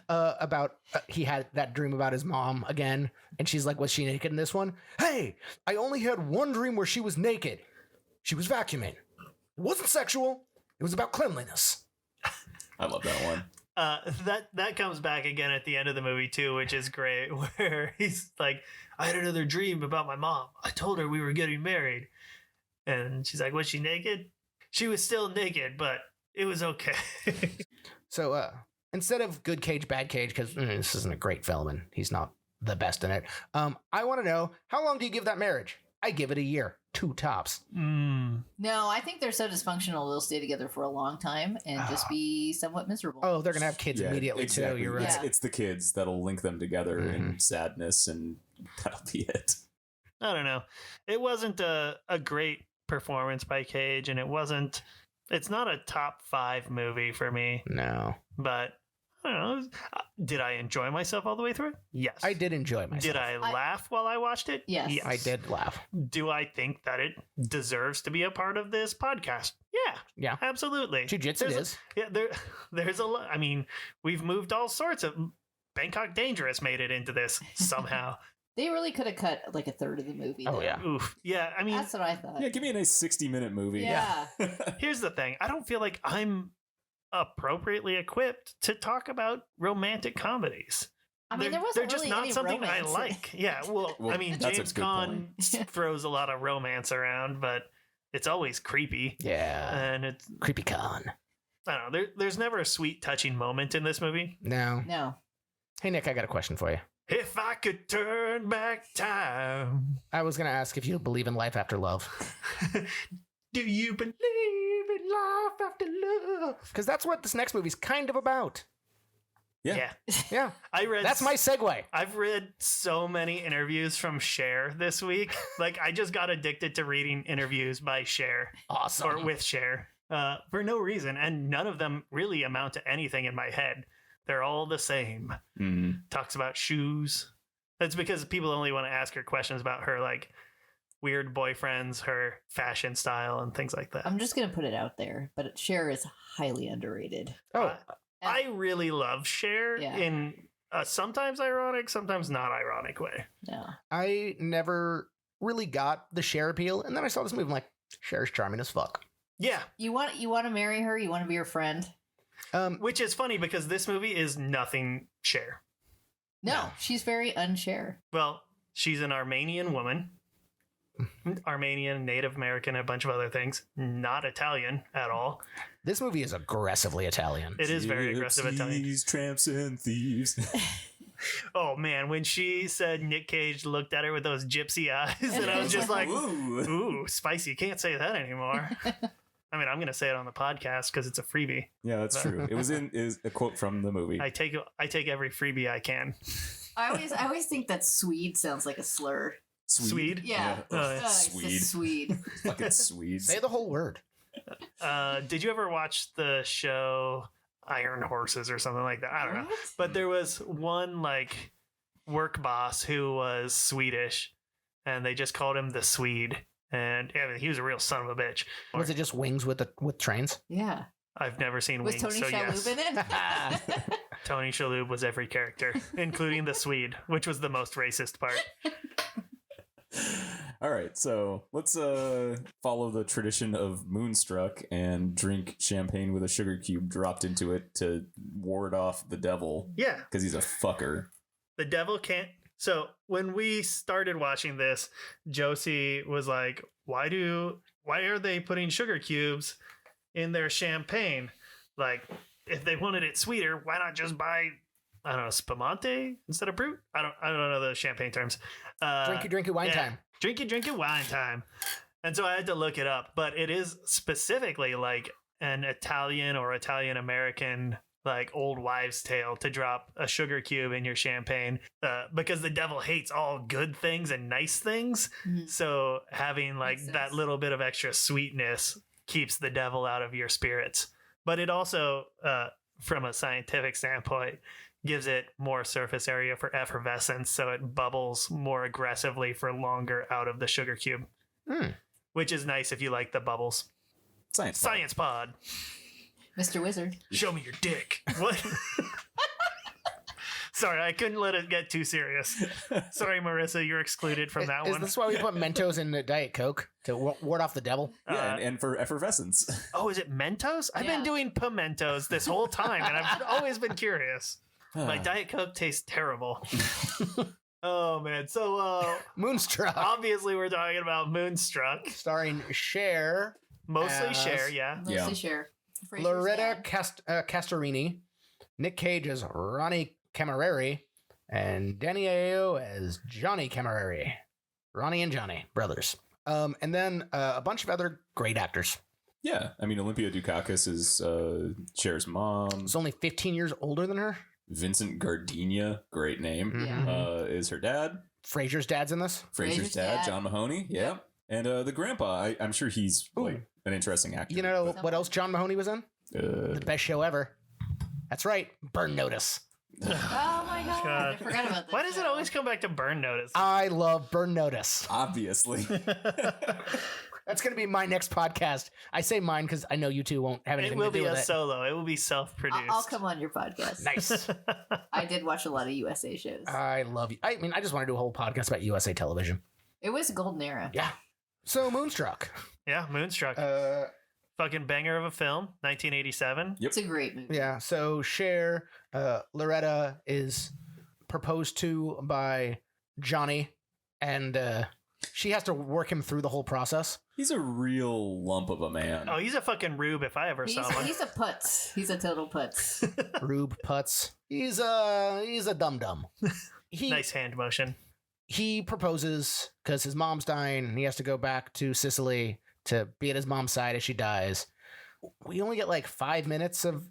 Speaker 4: About he had that dream about his mom again, and she's like, "Was she naked in this one?" Hey, I only had one dream where she was naked. She was vacuuming. It wasn't sexual. It was about cleanliness.
Speaker 5: I love that one.
Speaker 3: That comes back again at the end of the movie too, which is great, where he's like, I had another dream about my mom. I told her we were getting married. And she's like, was she naked? She was still naked, but it was okay.
Speaker 4: So instead of good Cage, bad Cage, because this isn't a great film and he's not the best in it, I want to know, how long do you give that marriage? I give it a year, 2 tops.
Speaker 2: No, I think they're so dysfunctional they'll stay together for a long time and just be somewhat miserable.
Speaker 4: Oh, they're going to have kids
Speaker 5: Yeah,
Speaker 4: immediately
Speaker 5: exactly.
Speaker 4: too. You're right.
Speaker 5: It's, it's the kids that'll link them together in sadness, and that'll be it.
Speaker 3: I don't know. It wasn't a great performance by Cage, and it's not a top 5 movie for me,
Speaker 4: No.
Speaker 3: but I don't know. Did I enjoy myself all the way through it? Yes.
Speaker 4: I did enjoy myself.
Speaker 3: Did I laugh while I watched it?
Speaker 2: Yes.
Speaker 4: I did laugh.
Speaker 3: Do I think that it deserves to be a part of this podcast? Yeah.
Speaker 4: Yeah.
Speaker 3: Absolutely.
Speaker 4: Jiu-jitsu
Speaker 3: There's a-
Speaker 4: is.
Speaker 3: Yeah, there's a lot. I mean, we've moved all sorts of. Bangkok Dangerous made it into this somehow.
Speaker 2: They really could have cut like a third of the movie.
Speaker 4: Oh,
Speaker 2: though.
Speaker 4: yeah.
Speaker 3: Oof. Yeah, I mean,
Speaker 2: That's what I thought.
Speaker 5: Yeah, give me a nice 60-minute movie.
Speaker 2: Yeah.
Speaker 3: here's the thing. I don't feel like I'm appropriately equipped to talk about romantic comedies.
Speaker 2: I mean,
Speaker 3: They're-
Speaker 2: there wasn't
Speaker 3: they're just
Speaker 2: really
Speaker 3: not
Speaker 2: any
Speaker 3: something
Speaker 2: romance.
Speaker 3: I like. Yeah, well,
Speaker 5: Well,
Speaker 3: I mean,
Speaker 5: that's a
Speaker 3: James
Speaker 5: good
Speaker 3: Caan throws a lot of romance around, but it's always creepy.
Speaker 4: Yeah.
Speaker 3: And it's,
Speaker 4: Creepy con.
Speaker 3: I don't know, there's never a sweet, touching moment in this movie.
Speaker 4: No.
Speaker 2: No.
Speaker 4: Hey, Nick, I got a question for you.
Speaker 3: If I could turn back time,
Speaker 4: I was going to ask if you believe in life after love.
Speaker 3: do you believe in life after love?
Speaker 4: Because that's what this next movie's kind of about.
Speaker 5: Yeah.
Speaker 4: Yeah.
Speaker 3: I read
Speaker 4: That's my segue.
Speaker 3: I've read so many interviews from Cher this week. Like, I just got addicted to reading interviews by Cher
Speaker 4: Awesome.
Speaker 3: or with Cher for no reason, and none of them really amount to anything in my head. They're all the same.
Speaker 5: Mhm.
Speaker 3: Talks about shoes. That's because people only want to ask her questions about her like weird boyfriends, her fashion style, and things like that.
Speaker 2: I'm just going to put it out there, but Cher is highly underrated.
Speaker 4: Oh,
Speaker 3: I really love Cher
Speaker 2: Yeah.
Speaker 3: in a sometimes ironic, sometimes not ironic way.
Speaker 2: No.
Speaker 4: I never really got the Cher appeal. And then I saw this movie. I'm like, Cher's charming as fuck.
Speaker 3: Yeah,
Speaker 2: You want to marry her? You want to be her friend?
Speaker 3: which is funny because this movie is nothing Cher.
Speaker 2: No, she's very unshare.
Speaker 3: Well, she's an Armenian woman. Armenian, Native American, a bunch of other things. Not Italian at all.
Speaker 4: This movie is aggressively Italian.
Speaker 3: It is very aggressive Italian.
Speaker 5: Gypsies, tramps, and thieves.
Speaker 3: Oh man, when she said Nick Cage looked at her with those gypsy eyes, and I was just like, ooh, spicy. Can't say that anymore. I mean, I'm going to say it on the podcast because it's a freebie.
Speaker 5: Yeah, that's true. It was a quote from the movie.
Speaker 3: I take every freebie I can.
Speaker 2: I always think that Swede sounds like a slur.
Speaker 3: Swede?
Speaker 2: Yeah.
Speaker 5: Swede.
Speaker 2: Swede.
Speaker 5: Fucking Swedes.
Speaker 4: Say the whole word.
Speaker 3: Did you ever watch the show Iron Horses or something like that? I don't know.
Speaker 2: What?
Speaker 3: But there was one like work boss who was Swedish, and they just called him the Swede. And yeah, he was a real son of a bitch.
Speaker 4: Was it just wings with trains?
Speaker 2: Yeah.
Speaker 3: I've never seen
Speaker 2: Was
Speaker 3: Wings,
Speaker 2: Tony
Speaker 3: so
Speaker 2: Shalhoub
Speaker 3: yes.
Speaker 2: in it?
Speaker 3: Tony Shalhoub was every character, including the Swede, which was the most racist part.
Speaker 5: All right, so let's follow the tradition of Moonstruck and drink champagne with a sugar cube dropped into it to ward off the devil.
Speaker 3: Yeah.
Speaker 5: Because he's a fucker.
Speaker 3: The devil can't. So when we started watching this, Josie was like, why are they putting sugar cubes in their champagne? Like, if they wanted it sweeter, why not just buy, I don't know, spumante instead of brut? I don't know the champagne terms.
Speaker 4: Drinky wine time.
Speaker 3: Drinky wine time. And so I had to look it up, but it is specifically like an Italian or Italian American like old wives' tale to drop a sugar cube in your champagne because the devil hates all good things and nice things.
Speaker 2: Mhm.
Speaker 3: So having like
Speaker 2: Makes
Speaker 3: that
Speaker 2: sense.
Speaker 3: little bit of extra sweetness keeps the devil out of your spirits. But it also, from a scientific standpoint, gives it more surface area for effervescence, so it bubbles more aggressively for longer out of the sugar cube, which is nice if you like the bubbles. Science pod.
Speaker 2: Mr. Wizard.
Speaker 3: Show me your dick. What? Sorry, I couldn't let it get too serious. Sorry, Marissa, you're excluded from that
Speaker 4: Is
Speaker 3: one.
Speaker 4: this why we put Mentos in the Diet Coke to ward off the devil?
Speaker 5: Yeah, and for effervescence.
Speaker 3: Oh, is it Mentos? I've been
Speaker 2: Yeah.
Speaker 3: doing pimentos this whole time, and I've always been curious. My Diet Coke tastes terrible. Oh, man. So,
Speaker 4: Moonstruck,
Speaker 3: obviously, we're talking about Moonstruck.
Speaker 4: starring Cher,
Speaker 3: Mostly
Speaker 4: As-
Speaker 3: Cher, yeah.
Speaker 2: Mostly
Speaker 5: Yeah.
Speaker 2: Cher. Fraser's
Speaker 4: Loretta
Speaker 2: dad.
Speaker 4: Castorini, Nick Cage as Ronnie Camerari, and Danny Ayo as Johnny Camerari. Ronnie and Johnny, brothers. And then a bunch of other great actors.
Speaker 5: Yeah, I mean, Olympia Dukakis is Cher's mom.
Speaker 4: He's only 15 years older than her.
Speaker 5: Vincent Gardenia, great name,
Speaker 2: Yeah.
Speaker 5: is her dad.
Speaker 4: Fraser's dad's in this.
Speaker 5: Fraser's dad, John Mahoney. Yeah. And the grandpa, I'm sure he's like an interesting actor.
Speaker 4: You know what else John Mahoney was in?
Speaker 5: Uh,
Speaker 4: The best show ever. That's right, Burn Notice.
Speaker 2: Oh my god.
Speaker 3: God.
Speaker 2: I forgot about that.
Speaker 3: Why does it
Speaker 2: show.
Speaker 3: always come back to Burn Notice?
Speaker 4: I love Burn Notice.
Speaker 5: obviously.
Speaker 4: That's going to be my next podcast. I say mine because I know you two won't have
Speaker 3: It
Speaker 4: anything
Speaker 3: will
Speaker 4: to do
Speaker 3: be
Speaker 4: with
Speaker 3: a
Speaker 4: it.
Speaker 3: solo. It will be self-produced.
Speaker 2: I'll come on your podcast.
Speaker 4: Nice.
Speaker 2: I did watch a lot of USA shows.
Speaker 4: I love you. I mean, I just want to do a whole podcast about USA television.
Speaker 2: It was a golden era.
Speaker 4: Yeah. So Moonstruck.
Speaker 3: Yeah, Moonstruck. Fucking banger of a film, 1987.
Speaker 2: It's a great movie.
Speaker 4: Yeah. So Cher, Loretta is proposed to by Johnny, and she has to work him through the whole process.
Speaker 5: He's a real lump of a man.
Speaker 3: Oh, he's a fucking rube if I ever saw one.
Speaker 2: He's a putz. He's a total putz.
Speaker 4: Rube Putz. He's a dum dum. He
Speaker 3: Nice hand motion.
Speaker 4: he proposes because his mom's dying. And he has to go back to Sicily to be at his mom's side as she dies. We only get like 5 minutes of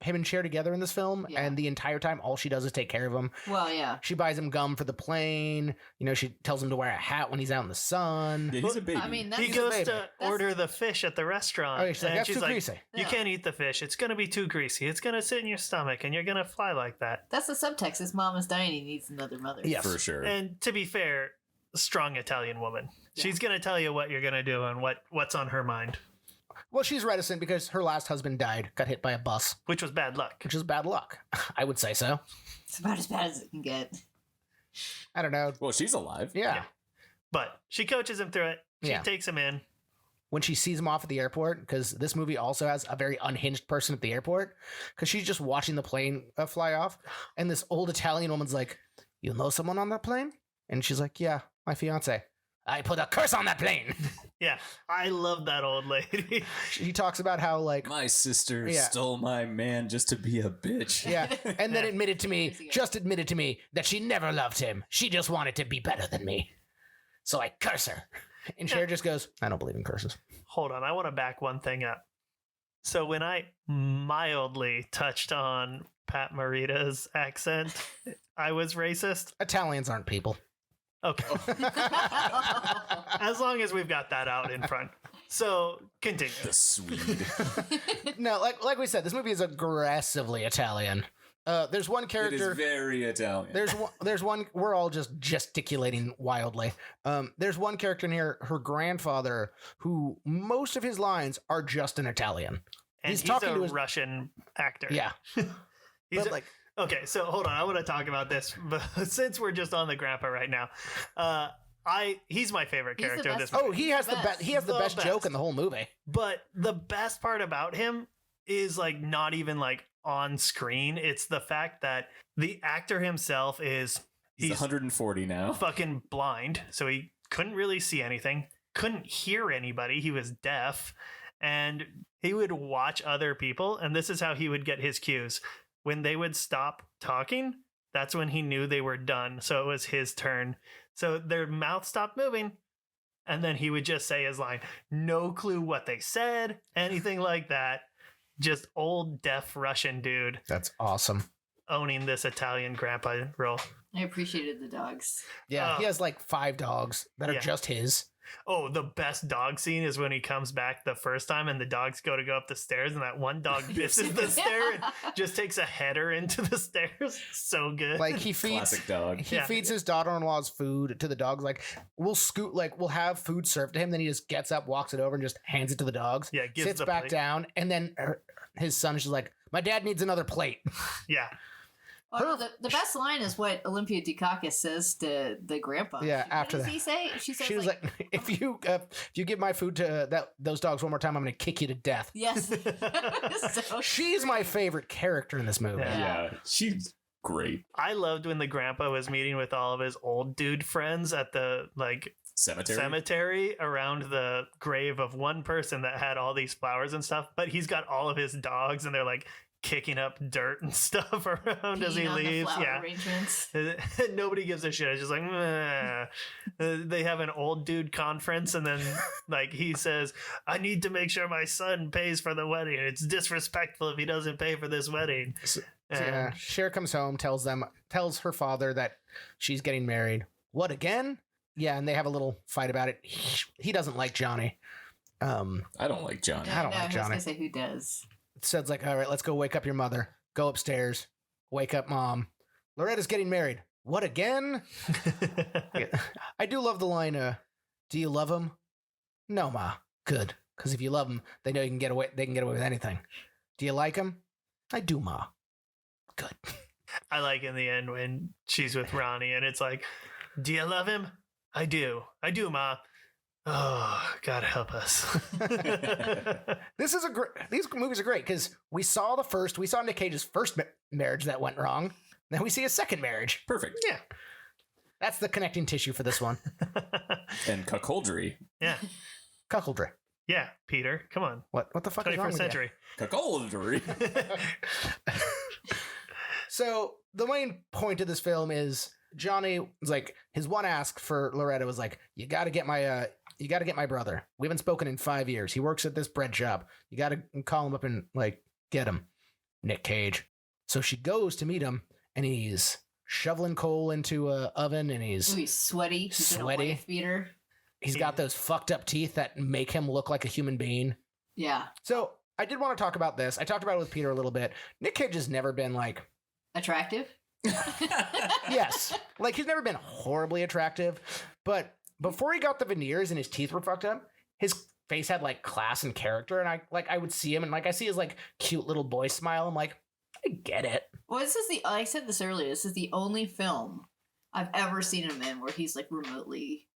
Speaker 4: him and Cher together in this film,
Speaker 2: Yeah.
Speaker 4: and the entire time all she does is take care of him.
Speaker 2: Well, yeah.
Speaker 4: She buys him gum for the plane. You know, she tells him to wear a hat when he's out in the sun.
Speaker 5: Yeah, he's a baby.
Speaker 2: I mean, that's
Speaker 3: He goes
Speaker 4: baby.
Speaker 3: to order the fish at the restaurant.
Speaker 4: Oh, yeah, she's like,
Speaker 3: and
Speaker 4: "That's
Speaker 3: she's
Speaker 4: too
Speaker 3: like,
Speaker 4: greasy."
Speaker 3: You
Speaker 2: Yeah.
Speaker 3: can't eat the fish. It's going to be too greasy. It's going to sit in your stomach and you're going to fly like that.
Speaker 2: that's the subtext. His mom is dying. He needs another mother.
Speaker 4: Yes.
Speaker 5: for sure.
Speaker 3: And to be fair, strong Italian woman.
Speaker 2: Yeah.
Speaker 3: She's going to tell you what you're going to do and what's on her mind,
Speaker 4: Well, she's reticent because her last husband died, got hit by a bus,
Speaker 3: which was bad luck.
Speaker 4: which is bad luck. I would say so.
Speaker 2: It's about as bad as it can get.
Speaker 4: I don't know.
Speaker 5: Well, she's alive.
Speaker 4: Yeah.
Speaker 3: Yeah. But she coaches him through it. She
Speaker 4: Yeah.
Speaker 3: takes him in.
Speaker 4: When she sees him off at the airport, because this movie also has a very unhinged person at the airport, because she's just watching the plane fly off, and this old Italian woman's like, "You know someone on that plane?" And she's like, "Yeah, my fiance." I put a curse on that plane.
Speaker 3: Yeah, I love that old lady.
Speaker 4: She talks about how, like,
Speaker 5: My sister
Speaker 4: Yeah.
Speaker 5: stole my man just to be a bitch.
Speaker 4: yeah, and then admitted to me that she never loved him. She just wanted to be better than me. So I curse her. And Cher just goes, I don't believe in curses.
Speaker 3: Hold on, I want to back one thing up. So when I mildly touched on Pat Morita's accent, I was racist.
Speaker 4: Italians aren't people.
Speaker 3: Okay. As long as we've got that out in front. So continue.
Speaker 5: The Swede.
Speaker 4: No, like we said, this movie is aggressively Italian. There's one
Speaker 5: It
Speaker 4: character.
Speaker 5: is very Italian.
Speaker 4: There's one. We're all just gesticulating wildly. There's one character in here, her grandfather, who most of his lines are just in Italian.
Speaker 3: And
Speaker 4: He's
Speaker 3: he's
Speaker 4: talking
Speaker 3: a
Speaker 4: to his-
Speaker 3: Russian actor.
Speaker 4: Yeah,
Speaker 3: He's
Speaker 4: but
Speaker 3: a-
Speaker 4: like,
Speaker 3: Okay, so hold on. I want to talk about this, but since we're just on the grandpa right now, he's my favorite
Speaker 2: He's the
Speaker 3: character in this
Speaker 2: best.
Speaker 3: movie.
Speaker 4: oh, he has the best. He has the best joke
Speaker 3: best.
Speaker 4: in the whole movie.
Speaker 3: But the best part about him is like not even like on screen. It's the fact that the actor himself is
Speaker 5: He's 140 now.
Speaker 3: fucking blind, so he couldn't really see anything, couldn't hear anybody. He was deaf, and he would watch other people, and this is how he would get his cues. When they would stop talking, that's when he knew they were done. So it was his turn. So their mouth stopped moving, and then he would just say his line. No clue what they said, anything like that. Just old deaf Russian dude
Speaker 4: That's awesome.
Speaker 3: owning this Italian grandpa role.
Speaker 2: I appreciated the dogs.
Speaker 4: Yeah, he has like 5 dogs that are
Speaker 3: Yeah.
Speaker 4: just his.
Speaker 3: Oh, the best dog scene is when he comes back the first time and the dogs go up the stairs and that one dog misses the stair and just takes a header into the stairs. So good.
Speaker 4: Like he feeds.
Speaker 5: Classic dog.
Speaker 4: He
Speaker 3: Yeah.
Speaker 4: feeds his daughter-in-law's food to the dogs. Like we'll have food served to him. Then he just gets up, walks it over, and just hands it to the dogs.
Speaker 3: Yeah, gives
Speaker 4: sits
Speaker 3: the
Speaker 4: back
Speaker 3: plate.
Speaker 4: down, and then his son is just like, "My dad needs another plate."
Speaker 3: Yeah.
Speaker 2: Oh, no, the best line is what Olympia Dukakis says to the grandpa.
Speaker 4: Yeah,
Speaker 2: What
Speaker 4: after
Speaker 2: does
Speaker 4: that.
Speaker 2: he say? She says
Speaker 4: She was like, "If you give my food to those dogs one more time, I'm going to kick you to death."
Speaker 2: yes. So
Speaker 4: She's my favorite character in this movie.
Speaker 3: Yeah.
Speaker 5: Yeah, she's great.
Speaker 3: I loved when the grandpa was meeting with all of his old dude friends at the like cemetery around the grave of one person that had all these flowers and stuff, but he's got all of his dogs and they're like kicking up dirt and stuff around as he
Speaker 2: peeing on the
Speaker 3: leaves.
Speaker 2: flower
Speaker 3: Yeah.
Speaker 2: arrangements.
Speaker 3: Nobody gives a shit. It's just like, meh. They have an old dude conference, and then like he says, "I need to make sure my son pays for the wedding. It's disrespectful if he doesn't pay for this wedding."
Speaker 4: So,
Speaker 3: And-
Speaker 4: yeah, Cher comes home, tells her father that she's getting married. What again? Yeah, and they have a little fight about it. He doesn't like Johnny.
Speaker 5: I don't like Johnny.
Speaker 4: I don't like
Speaker 2: I was
Speaker 4: Johnny.
Speaker 2: gonna say who does.
Speaker 4: Said's like, "All right, let's go wake up your mother. Go upstairs, wake up mom. Loretta's getting married. What again?" I do love the line, "Do you love him?" "No, ma." "Good, because if you love him, they know you can get away. They can get away with anything." "Do you like him?" "I do, ma." "Good."
Speaker 3: I like in the end when she's with Ronnie and it's like, "Do you love him?" I do, Ma." Oh, God help us.
Speaker 4: These movies are great because we saw Nick Cage's first marriage that went wrong. Then we see his second marriage.
Speaker 5: Perfect.
Speaker 3: Yeah.
Speaker 4: That's the connecting tissue for this one.
Speaker 5: And cuckoldry.
Speaker 3: Yeah.
Speaker 4: Cuckoldry.
Speaker 3: Yeah, Peter. Come on.
Speaker 4: What the fuck is wrong
Speaker 3: 21st
Speaker 4: with
Speaker 3: century.
Speaker 5: Cuckoldry.
Speaker 4: you? So the main point of this film is Johnny was like, his one ask for Loretta was like, you got to get my brother. We haven't spoken in 5 years. He works at this bread shop. You got to call him up and like get him. Nick Cage. So she goes to meet him, and he's shoveling coal into a oven, and
Speaker 2: Ooh,
Speaker 4: he's
Speaker 2: he's sweaty. He's in a
Speaker 4: Sweaty.
Speaker 2: wife beater.
Speaker 4: got those fucked up teeth that make him look like a human being.
Speaker 2: Yeah.
Speaker 4: So I did want to talk about this. I talked about it with Peter a little bit. Nick Cage has never been like,
Speaker 2: Attractive.
Speaker 4: yes, like he's never been horribly attractive, but before he got the veneers and his teeth were fucked up, his face had like class and character, and I would see him and like I see his like cute little boy smile. I'm like, I get it.
Speaker 2: Well, I said this earlier. This is the only film I've ever seen him in where he's like remotely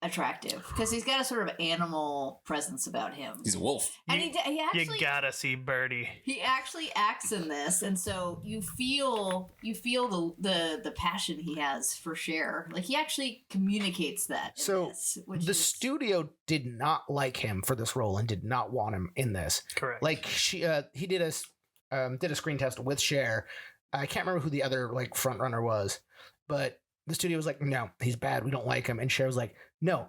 Speaker 2: attractive because he's got a sort of animal presence about him.
Speaker 5: He's a wolf.
Speaker 2: And he actually
Speaker 3: You gotta see Birdie.
Speaker 2: he actually acts in this, and so you feel the passion he has for Cher. Like he actually communicates that. In
Speaker 4: So,
Speaker 2: this, which
Speaker 4: The
Speaker 2: is,
Speaker 4: studio did not like him for this role and did not want him in this.
Speaker 3: Correct.
Speaker 4: Like he did a screen test with Cher. I can't remember who the other like front runner was, but the studio was like, no, he's bad. We don't like him. And Cher was like, no,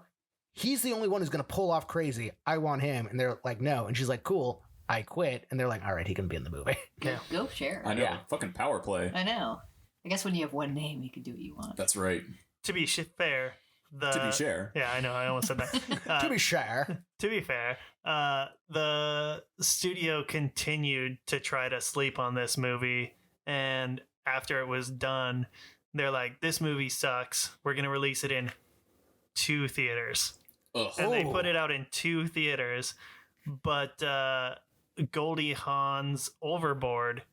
Speaker 4: he's the only one who's going to pull off crazy. I want him. And they're like, no. And she's like, cool, I quit. And they're like, all right, he can be in the movie.
Speaker 2: go Cher.
Speaker 5: I know.
Speaker 4: Yeah.
Speaker 5: Fucking power play.
Speaker 2: I know. I guess when you have one name, you can do what you want.
Speaker 5: That's right.
Speaker 3: To be fair,
Speaker 5: To be Cher.
Speaker 3: Yeah, I know. I almost said that.
Speaker 4: To be Cher.
Speaker 3: To be fair, the studio continued to try to sleep on this movie, and after it was done, they're like, "This movie sucks. We're gonna release it in 2 theaters,"
Speaker 5: Ugh.
Speaker 3: and they
Speaker 4: Oh.
Speaker 3: put it out in 2 theaters. But Goldie Hawn's Overboard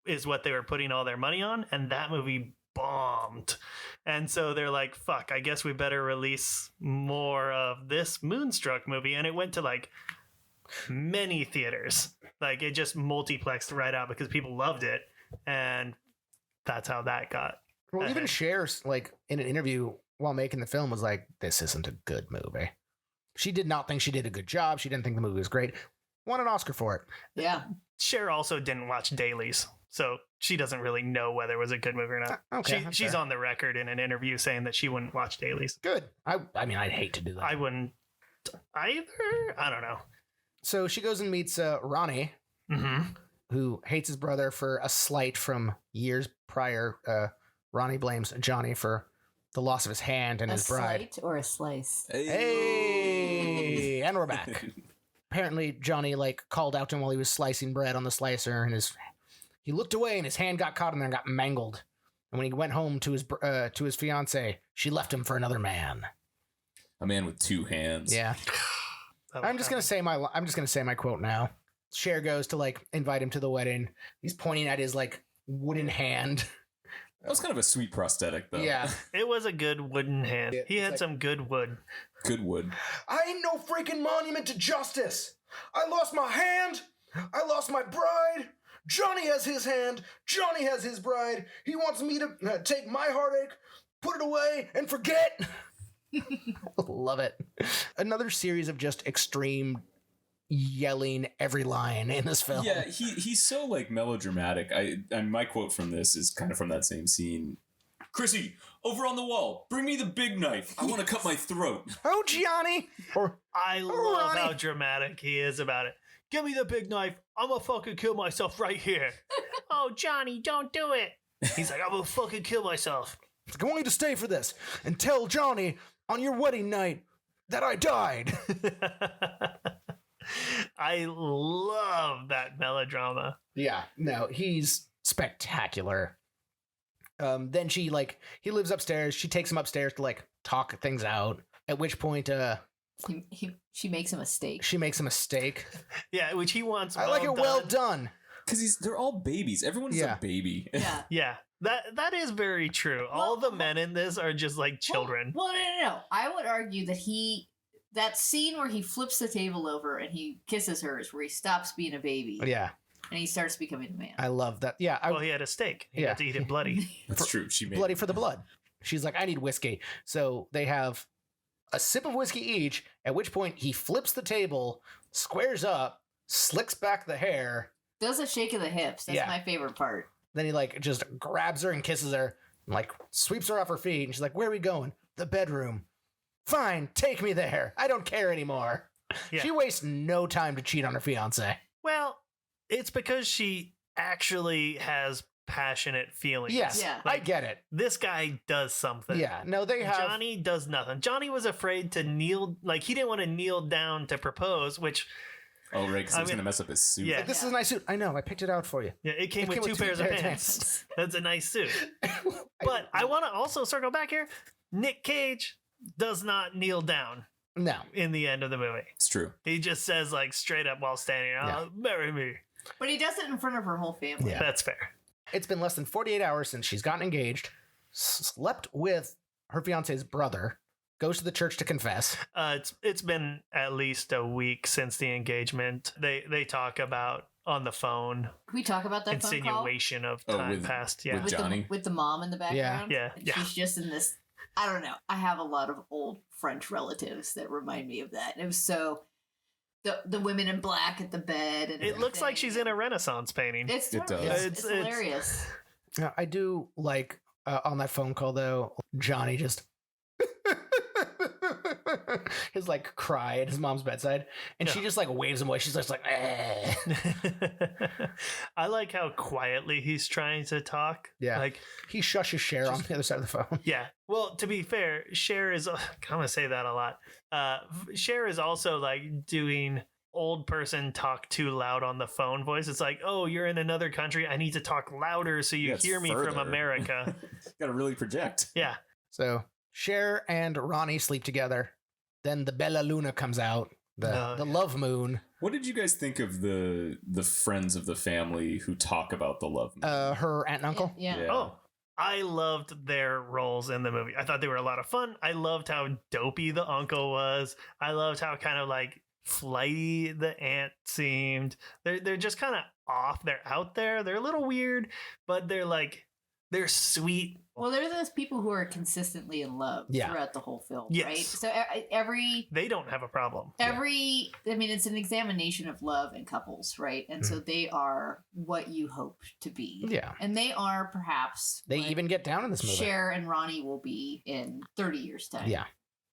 Speaker 3: is what they were putting all their money on, and that movie bombed. And so they're like, fuck, I guess we better release more of this Moonstruck movie. And it went to like many theaters. Like it just multiplexed right out because people loved it. And that's how that got.
Speaker 4: Well, even
Speaker 3: ahead.
Speaker 4: Cher's like in an interview while making the film was like, this isn't a good movie. She did not think she did a good job. She didn't think the movie was great. Won an Oscar for it.
Speaker 2: Yeah.
Speaker 3: Cher also didn't watch dailies. So she doesn't really know whether it was a good movie or not.
Speaker 4: Okay, that's
Speaker 3: She's
Speaker 4: fair.
Speaker 3: on the record in an interview saying that she wouldn't watch dailies.
Speaker 4: Good. I mean, I'd hate to do that.
Speaker 3: I wouldn't either. I don't know.
Speaker 4: So she goes and meets Ronnie,
Speaker 3: Mm-hmm.
Speaker 4: who hates his brother for a slight from years prior. Ronnie blames Johnny for the loss of his hand and
Speaker 2: A
Speaker 4: his bride.
Speaker 2: slight or a slice?
Speaker 4: Hey, and we're back. Apparently, Johnny like called out to him while he was slicing bread on the slicer, and he looked away, and his hand got caught in there and got mangled. And when he went home to his fiance, she left him for another man.
Speaker 5: A man with 2 hands.
Speaker 4: Yeah, I'm just gonna say my quote now. Cher goes to like invite him to the wedding. He's pointing at his like wooden hand.
Speaker 5: That was kind of a sweet prosthetic, though.
Speaker 4: Yeah.
Speaker 3: It was a good wooden hand.
Speaker 4: Yeah,
Speaker 3: He
Speaker 4: it's
Speaker 3: had
Speaker 4: like-
Speaker 3: some good wood.
Speaker 5: Good wood.
Speaker 4: I ain't no freaking monument to justice. I lost my hand. I lost my bride. Johnny has his hand. Johnny has his bride. He wants me to take my heartache, put it away, and forget. Love it. Another series of just extreme yelling every line in this film.
Speaker 5: Yeah, he's so like melodramatic. And my quote from this is kind of from that same scene. Chrissy, over on the wall, bring me the big knife. I want to cut my throat.
Speaker 4: Oh, Johnny. Or
Speaker 3: I love
Speaker 4: Ronnie.
Speaker 3: how dramatic he is about it. Give me the big knife. I'm gonna fucking kill myself right here. Oh, Johnny, don't do it. He's like, I'm gonna fucking kill myself.
Speaker 4: I want you to stay for this and tell Johnny on your wedding night that I died.
Speaker 3: I love that melodrama.
Speaker 4: Yeah, no, he's spectacular. Then he lives upstairs. She takes him upstairs to like talk things out. At which point,
Speaker 2: She makes a mistake.
Speaker 4: she makes a mistake.
Speaker 3: Yeah, which he wants.
Speaker 4: I like it well done.
Speaker 5: Because they're all babies. Everyone's
Speaker 4: Yeah.
Speaker 5: a baby.
Speaker 2: Yeah.
Speaker 3: Yeah, that is very true. All the men in this are just like children.
Speaker 2: Well, no. I would argue that that scene where he flips the table over and he kisses her is where he stops being a baby
Speaker 4: Yeah,
Speaker 2: and he starts becoming a man.
Speaker 4: I love that. Yeah,
Speaker 3: Well, he had a steak. He
Speaker 4: Yeah.
Speaker 3: had to eat it bloody.
Speaker 5: That's true. She made
Speaker 4: bloody for the blood. She's like, I need whiskey. So they have a sip of whiskey each, at which point he flips the table, squares up, slicks back the hair.
Speaker 2: Does a shake of the hips. That's
Speaker 4: Yeah.
Speaker 2: my favorite part.
Speaker 4: Then he like just grabs her and kisses her, and like sweeps her off her feet. And she's like, where are we going? The bedroom. Fine, take me there. I don't care anymore.
Speaker 3: Yeah.
Speaker 4: She wastes no time to cheat on her fiance.
Speaker 3: Well, it's because she actually has passionate feelings.
Speaker 4: Yes,
Speaker 2: Yeah.
Speaker 4: I get it.
Speaker 3: This guy does something.
Speaker 4: Yeah, no, they have.
Speaker 3: Johnny does nothing. Johnny was afraid to kneel, like he didn't want to kneel down to propose, which
Speaker 5: Oh, right, because
Speaker 3: I
Speaker 5: it's going to
Speaker 3: mean-
Speaker 5: mess up his suit.
Speaker 3: Yeah.
Speaker 4: Like, this is a nice suit. I know, I picked it out for you.
Speaker 3: yeah, it came,
Speaker 4: It
Speaker 3: with,
Speaker 4: came
Speaker 3: two pairs of pants. That's a nice suit. But I want to also circle back here. Nick Cage does not kneel down
Speaker 4: No.
Speaker 3: in the end of the movie.
Speaker 5: It's true.
Speaker 3: He just says like straight up while standing,
Speaker 4: Yeah.
Speaker 3: marry me.
Speaker 2: But he does it in front of her whole family.
Speaker 4: Yeah.
Speaker 3: That's fair.
Speaker 4: It's been less than 48 hours since she's gotten engaged, slept with her fiance's brother, goes to the church to confess.
Speaker 3: It's been at least a week since the engagement. They talk about on the phone
Speaker 2: Can we talk about that phone call?
Speaker 3: insinuation of time past. Yeah.
Speaker 5: with Johnny.
Speaker 2: With the mom in the background.
Speaker 3: Yeah.
Speaker 2: And
Speaker 3: Yeah.
Speaker 2: she's just in this. I don't know. I have a lot of old French relatives that remind me of that. And it was so the women in black at the bed. And
Speaker 3: It looks like
Speaker 2: everything.
Speaker 3: she's in a Renaissance painting.
Speaker 2: It's
Speaker 5: It does.
Speaker 2: It's hilarious.
Speaker 4: Now, I do like on that phone call though, Johnny just his like cry at his mom's bedside, and she just like waves him away. She's just like, eh.
Speaker 3: I like how quietly he's trying to talk.
Speaker 4: Yeah.
Speaker 3: Like,
Speaker 4: He shushes Cher on the other side of the phone.
Speaker 3: yeah. Well, to be fair, Cher is, I'm going to say that a lot. Cher is also like doing old person talk too loud on the phone voice. It's like, oh, you're in another country. I need to talk louder so you
Speaker 5: Yeah, it's
Speaker 3: hear me from
Speaker 5: further.
Speaker 3: America.
Speaker 5: Gotta really project.
Speaker 3: Yeah.
Speaker 4: So Cher and Ronnie sleep together. Then the Bella Luna comes out, the love moon.
Speaker 5: What did you guys think of the friends of the family who talk about the love moon?
Speaker 4: Her aunt and uncle.
Speaker 2: Yeah.
Speaker 3: Oh, I loved their roles in the movie. I thought they were a lot of fun. I loved how dopey the uncle was. I loved how kind of like flighty the aunt seemed. They're just kind of off. They're out there. They're a little weird, but they're sweet.
Speaker 2: Well, they're those people who are consistently in love throughout the whole film,
Speaker 3: Yes.
Speaker 2: right? So every
Speaker 3: They don't have a problem.
Speaker 2: it's an examination of love and couples, right? And so they are what you hope to be.
Speaker 4: Yeah.
Speaker 2: And they are perhaps
Speaker 4: They
Speaker 2: what
Speaker 4: even get down in this movie.
Speaker 2: Cher and Ronnie will be in 30 years' time.
Speaker 4: Yeah.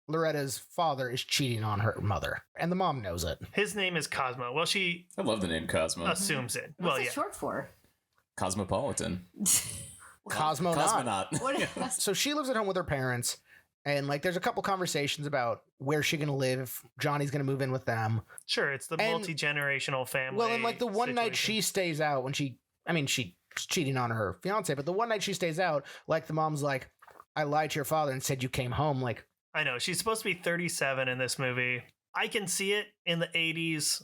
Speaker 4: Loretta's father is cheating on her mother, and the mom knows it.
Speaker 3: His name is Cosmo. Well, she
Speaker 5: I love the name Cosmo.
Speaker 3: assumes it.
Speaker 2: What's
Speaker 3: Well,
Speaker 2: it
Speaker 3: yeah.
Speaker 2: short for?
Speaker 5: Cosmopolitan.
Speaker 4: Cosmonaut.
Speaker 5: Cosmonaut.
Speaker 2: What?
Speaker 4: So she lives at home with her parents, and like there's a couple conversations about where's she gonna live. Johnny's gonna move in with them.
Speaker 3: Sure, it's the
Speaker 4: And-
Speaker 3: multi-generational family.
Speaker 4: Well, and like the one night
Speaker 3: situation.
Speaker 4: she stays out when she's cheating on her fiance, but the one night she stays out, like the mom's like, I lied to your father and said you came home. Like,
Speaker 3: I know she's supposed to be 37 in this movie. I can see it in the 80s.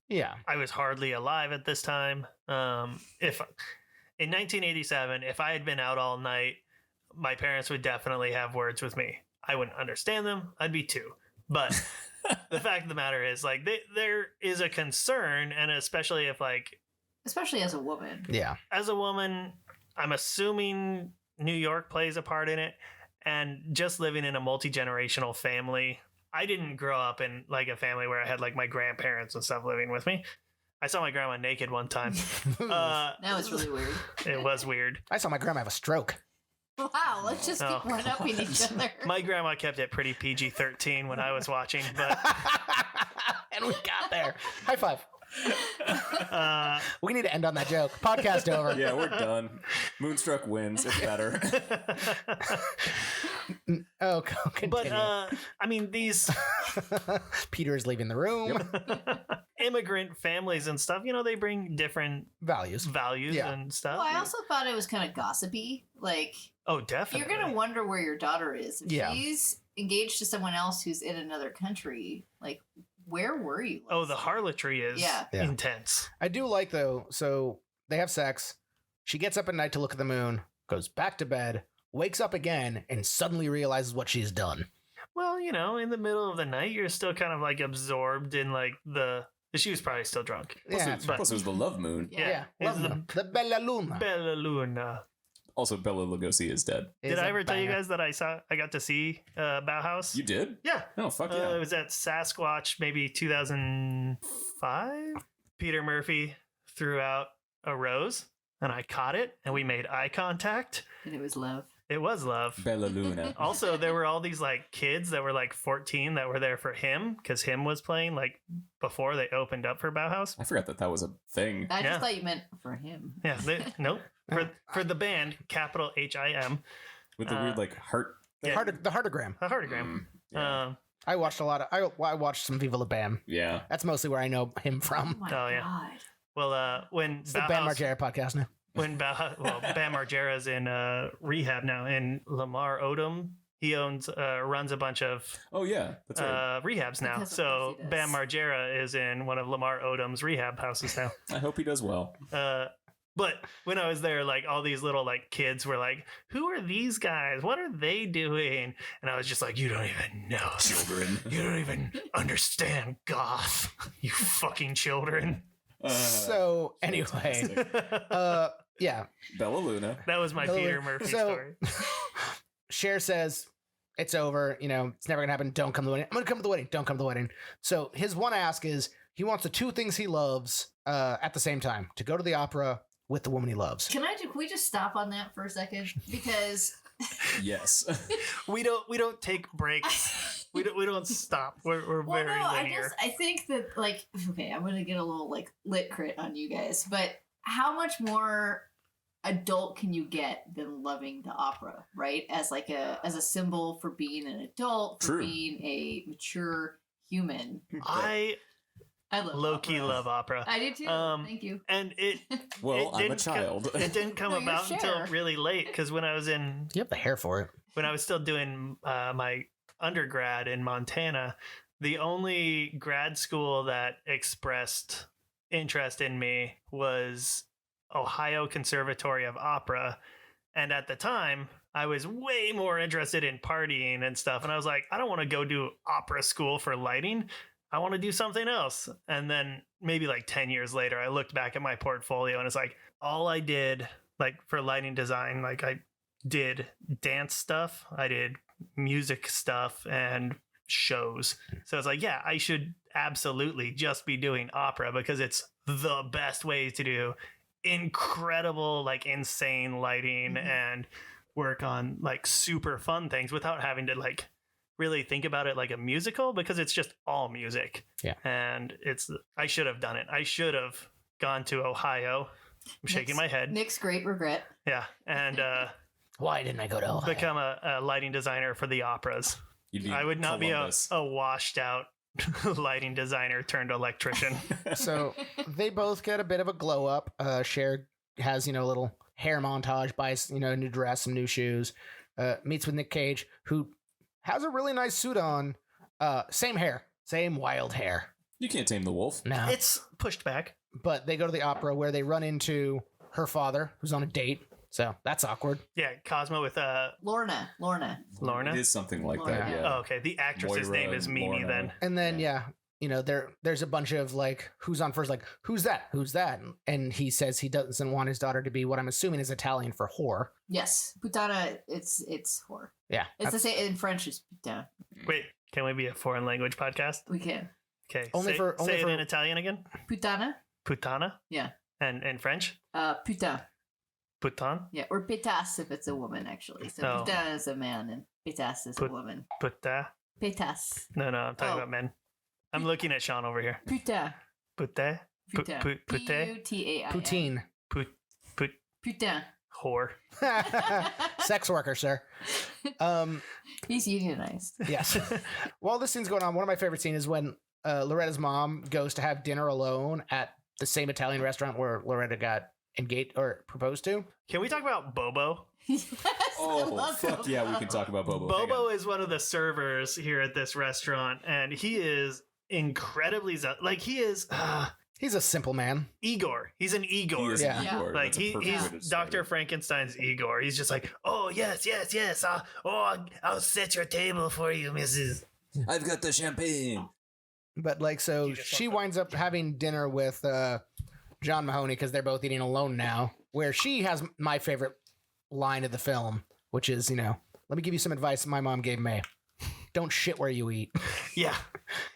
Speaker 4: yeah,
Speaker 3: I was hardly alive at this time. If in 1987, if I had been out all night, my parents would definitely have words with me. I wouldn't understand them. I'd be 2. But the fact of the matter is, like, there is a concern, and especially if, like,
Speaker 2: Especially as a woman.
Speaker 4: yeah.
Speaker 3: as a woman, I'm assuming New York plays a part in it, and just living in a multi-generational family. I didn't grow up in like a family where I had like my grandparents and stuff living with me. I saw my grandma naked one time.
Speaker 2: That was really weird.
Speaker 3: It was weird.
Speaker 4: I saw my grandma have a stroke.
Speaker 2: Wow, let's just keep one-upping each other.
Speaker 3: My grandma kept it pretty PG-13 when I was watching, but
Speaker 4: And we got there. High five.
Speaker 3: uh,
Speaker 4: We need to end on that joke. Podcast over.
Speaker 5: Yeah, we're done. Moonstruck wins. It's better.
Speaker 4: Oh,
Speaker 3: but
Speaker 4: continue.
Speaker 3: I mean, these
Speaker 4: Peter is leaving the room.
Speaker 3: immigrant families and stuff, you know, they bring different
Speaker 4: Values.
Speaker 3: values
Speaker 4: Yeah.
Speaker 3: and stuff.
Speaker 2: Well, I also thought it was kind of gossipy. Like,
Speaker 3: Oh, definitely.
Speaker 2: you're going to wonder where your daughter is. If
Speaker 4: Yeah.
Speaker 2: she's engaged to someone else who's in another country, like, where were you?
Speaker 3: Oh, the harlotry is
Speaker 2: Yeah.
Speaker 4: Yeah.
Speaker 3: intense.
Speaker 4: I do like though. So they have sex. She gets up at night to look at the moon, goes back to bed, wakes up again, and suddenly realizes what she's done.
Speaker 3: Well, you know, in the middle of the night, you're still kind of like absorbed in like she was probably still drunk.
Speaker 4: Yeah,
Speaker 3: but-
Speaker 5: Plus, it was the love moon.
Speaker 2: Yeah.
Speaker 3: It's
Speaker 4: love the Bella Luna.
Speaker 3: Bella Luna.
Speaker 5: Also, Bella Lugosi is dead.
Speaker 3: Did
Speaker 4: Is
Speaker 3: I
Speaker 4: a
Speaker 3: ever tell you
Speaker 4: banger.
Speaker 3: guys that I got to see Bauhaus?
Speaker 5: You did?
Speaker 3: Yeah.
Speaker 5: Oh, fuck
Speaker 3: It
Speaker 5: yeah.
Speaker 3: was at Sasquatch, maybe 2005. Peter Murphy threw out a rose, and I caught it, and we made eye contact.
Speaker 2: And it was love.
Speaker 3: It was love.
Speaker 5: Bella Luna.
Speaker 3: Also, there were all these like kids that were like 14 that were there for him because him was playing like before they opened up for Bauhaus.
Speaker 5: I forgot that was a thing.
Speaker 2: I
Speaker 3: Yeah.
Speaker 2: just thought you meant for him.
Speaker 3: Yeah, nope. For the band, capital HIM,
Speaker 5: With the weird, like, heart.
Speaker 3: yeah.
Speaker 4: The heartogram.
Speaker 3: a heartogram.
Speaker 5: Yeah.
Speaker 4: I watched a lot of. I watched some Viva La Bam.
Speaker 5: Yeah.
Speaker 4: That's mostly where I know him
Speaker 2: Oh
Speaker 4: from.
Speaker 2: my
Speaker 3: Oh, yeah.
Speaker 2: God.
Speaker 3: Well, when
Speaker 4: It's the Bam
Speaker 3: Bauhaus,
Speaker 4: Margera podcast now.
Speaker 3: when Bauhaus, well, Bam Margera's in rehab now, and Lamar Odom, he runs a bunch of
Speaker 5: Oh, yeah. That's right.
Speaker 3: rehabs now.
Speaker 2: Because of
Speaker 3: So
Speaker 2: course he does.
Speaker 3: Bam Margera is in one of Lamar Odom's rehab houses now.
Speaker 5: I hope he does well.
Speaker 3: But when I was there, like all these little like kids were like, "Who are these guys? What are they doing?" And I was just like, "You don't even know,
Speaker 5: Children.
Speaker 3: You don't even understand goth, you fucking children."
Speaker 4: So anyway, yeah,
Speaker 5: Bella Luna.
Speaker 3: That was my Peter Murphy story.
Speaker 4: Cher says it's over. You know, it's never gonna happen. Don't come to the wedding. I'm gonna come to the wedding. Don't come to the wedding. So his one ask is he wants the two things he loves at the same time: to go to the opera with the woman he loves.
Speaker 2: Can we just stop on that for a second? Because
Speaker 5: Yes.
Speaker 3: We don't take breaks. We don't stop. We're
Speaker 2: well,
Speaker 3: very
Speaker 2: no,
Speaker 3: linear.
Speaker 2: I think that like okay, I'm gonna get a little like lit crit on you guys, but how much more adult can you get than loving the opera, right? As a symbol for being an adult, for
Speaker 5: True.
Speaker 2: being a mature human.
Speaker 3: I
Speaker 2: I love
Speaker 3: low-key
Speaker 2: opera.
Speaker 3: love opera.
Speaker 2: I do too. Thank you.
Speaker 3: And it
Speaker 5: Well, I'm a
Speaker 3: didn't
Speaker 5: child.
Speaker 3: It didn't come
Speaker 2: No, you're
Speaker 3: about until
Speaker 2: Cher.
Speaker 3: really late because when I was in
Speaker 4: You have the hair for it.
Speaker 3: when I was still doing my undergrad in Montana, the only grad school that expressed interest in me was Ohio Conservatory of Opera. And at the time, I was way more interested in partying and stuff. And I was like, I don't want to go do opera school for lighting. I want to do something else. And then maybe like 10 years later, I looked back at my portfolio and it's like all I did like for lighting design, like I did dance stuff, I did music stuff and shows. So it's like, yeah, I should absolutely just be doing opera because it's the best way to do incredible, like insane lighting and work on like super fun things without having to like really think about it like a musical because it's just all music.
Speaker 4: Yeah.
Speaker 3: And I should have done it. I should have gone to Ohio. I'm shaking my head.
Speaker 2: Nick's great regret.
Speaker 3: Yeah. And
Speaker 4: Why didn't I go to Ohio?
Speaker 3: become a lighting designer for the operas.
Speaker 5: You'd be
Speaker 3: I would not
Speaker 5: Columbus.
Speaker 3: be a washed out lighting designer turned electrician.
Speaker 4: So they both get a bit of a glow up. Cher has, a little hair montage, buys, a new dress, some new shoes, meets with Nick Cage, who has a really nice suit on. Same hair, same wild hair.
Speaker 5: You can't tame the wolf.
Speaker 4: No.
Speaker 3: It's pushed back.
Speaker 4: But they go to the opera where they run into her father, who's on a date. So that's awkward.
Speaker 3: Yeah, Cosmo with
Speaker 2: Lorna.
Speaker 3: Lorna.
Speaker 5: It is something like that,
Speaker 2: Lorna.
Speaker 5: yeah.
Speaker 3: Oh, okay. The actress's
Speaker 5: Moira,
Speaker 3: name is Mimi
Speaker 5: Lorna.
Speaker 3: then.
Speaker 4: And then, there's a bunch of like, who's on first? Like, who's that? Who's that? And he says he doesn't want his daughter to be what I'm assuming is Italian for whore.
Speaker 2: Yes, putana. It's whore.
Speaker 4: Yeah.
Speaker 2: It's the same in French. It's putain.
Speaker 3: Wait, can we be a foreign language podcast?
Speaker 2: We can
Speaker 3: Okay.
Speaker 4: Only
Speaker 3: say,
Speaker 4: for- only
Speaker 3: say
Speaker 4: for-
Speaker 3: it in Italian again.
Speaker 2: putana.
Speaker 3: Putana.
Speaker 2: Yeah.
Speaker 3: And in French,
Speaker 2: Putain.
Speaker 3: putan,
Speaker 2: Yeah, or pétasse if it's a woman actually. So
Speaker 3: Oh.
Speaker 2: putain is a man and pétasse is a woman.
Speaker 3: puta.
Speaker 2: Pétasse.
Speaker 3: No, I'm talking
Speaker 2: Oh.
Speaker 3: about men. I'm looking at Sean over here.
Speaker 2: Putain.
Speaker 3: Putte.
Speaker 2: Putain.
Speaker 3: Pute.
Speaker 2: P-U-T-A-I-N.
Speaker 4: Poutine.
Speaker 3: Put.
Speaker 2: Putain.
Speaker 3: Whore.
Speaker 4: Sex worker, sir.
Speaker 2: He's unionized.
Speaker 4: Yes. While this scene's going on, one of my favorite scenes is when Loretta's mom goes to have dinner alone at the same Italian restaurant where Loretta got engaged or proposed to.
Speaker 3: Can we talk about Bobo?
Speaker 2: Yes. I
Speaker 5: Oh,
Speaker 2: love
Speaker 5: fuck
Speaker 2: Bobo.
Speaker 5: yeah, we can talk about Bobo. Hang
Speaker 3: Bobo
Speaker 5: on.
Speaker 3: is one of the servers here at this restaurant, and he is incredibly like he is
Speaker 4: He's a simple man.
Speaker 3: Igor. He's an Igor.
Speaker 5: He is
Speaker 4: Yeah.
Speaker 5: an Igor.
Speaker 3: Like
Speaker 5: That's a perfect way
Speaker 3: he's
Speaker 5: to describe
Speaker 3: Dr.
Speaker 5: it.
Speaker 3: Frankenstein's Igor. He's just like, oh yes. I'll set your table for you, Mrs.
Speaker 5: I've got the champagne.
Speaker 4: But like, so
Speaker 3: You just
Speaker 4: she
Speaker 3: fucked up.
Speaker 4: winds up having dinner with John Mahoney because they're both eating alone now, where she has my favorite line of the film, which is, let me give you some advice my mom gave me. Don't shit where you eat.
Speaker 3: Yeah,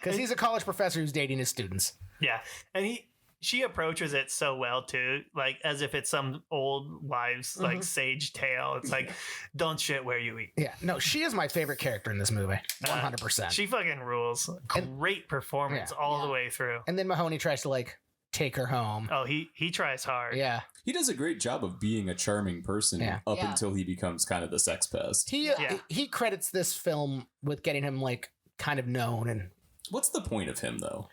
Speaker 4: Because he's a college professor who's dating his students.
Speaker 3: yeah, and she approaches it so well too, like as if it's some old wives' like sage tale. It's like, don't shit where you eat.
Speaker 4: Yeah. No, she is my favorite character in this movie. 100%.
Speaker 3: She fucking rules. Great performance all the way through.
Speaker 4: And then Mahoney tries to like take her home.
Speaker 3: Oh, he tries hard.
Speaker 4: Yeah.
Speaker 5: He does a great job of being a charming person
Speaker 4: Yeah.
Speaker 5: up
Speaker 2: Yeah.
Speaker 5: until he becomes kind of the sex pest.
Speaker 4: He credits this film with getting him like kind of known, and
Speaker 5: What's the point of him, though?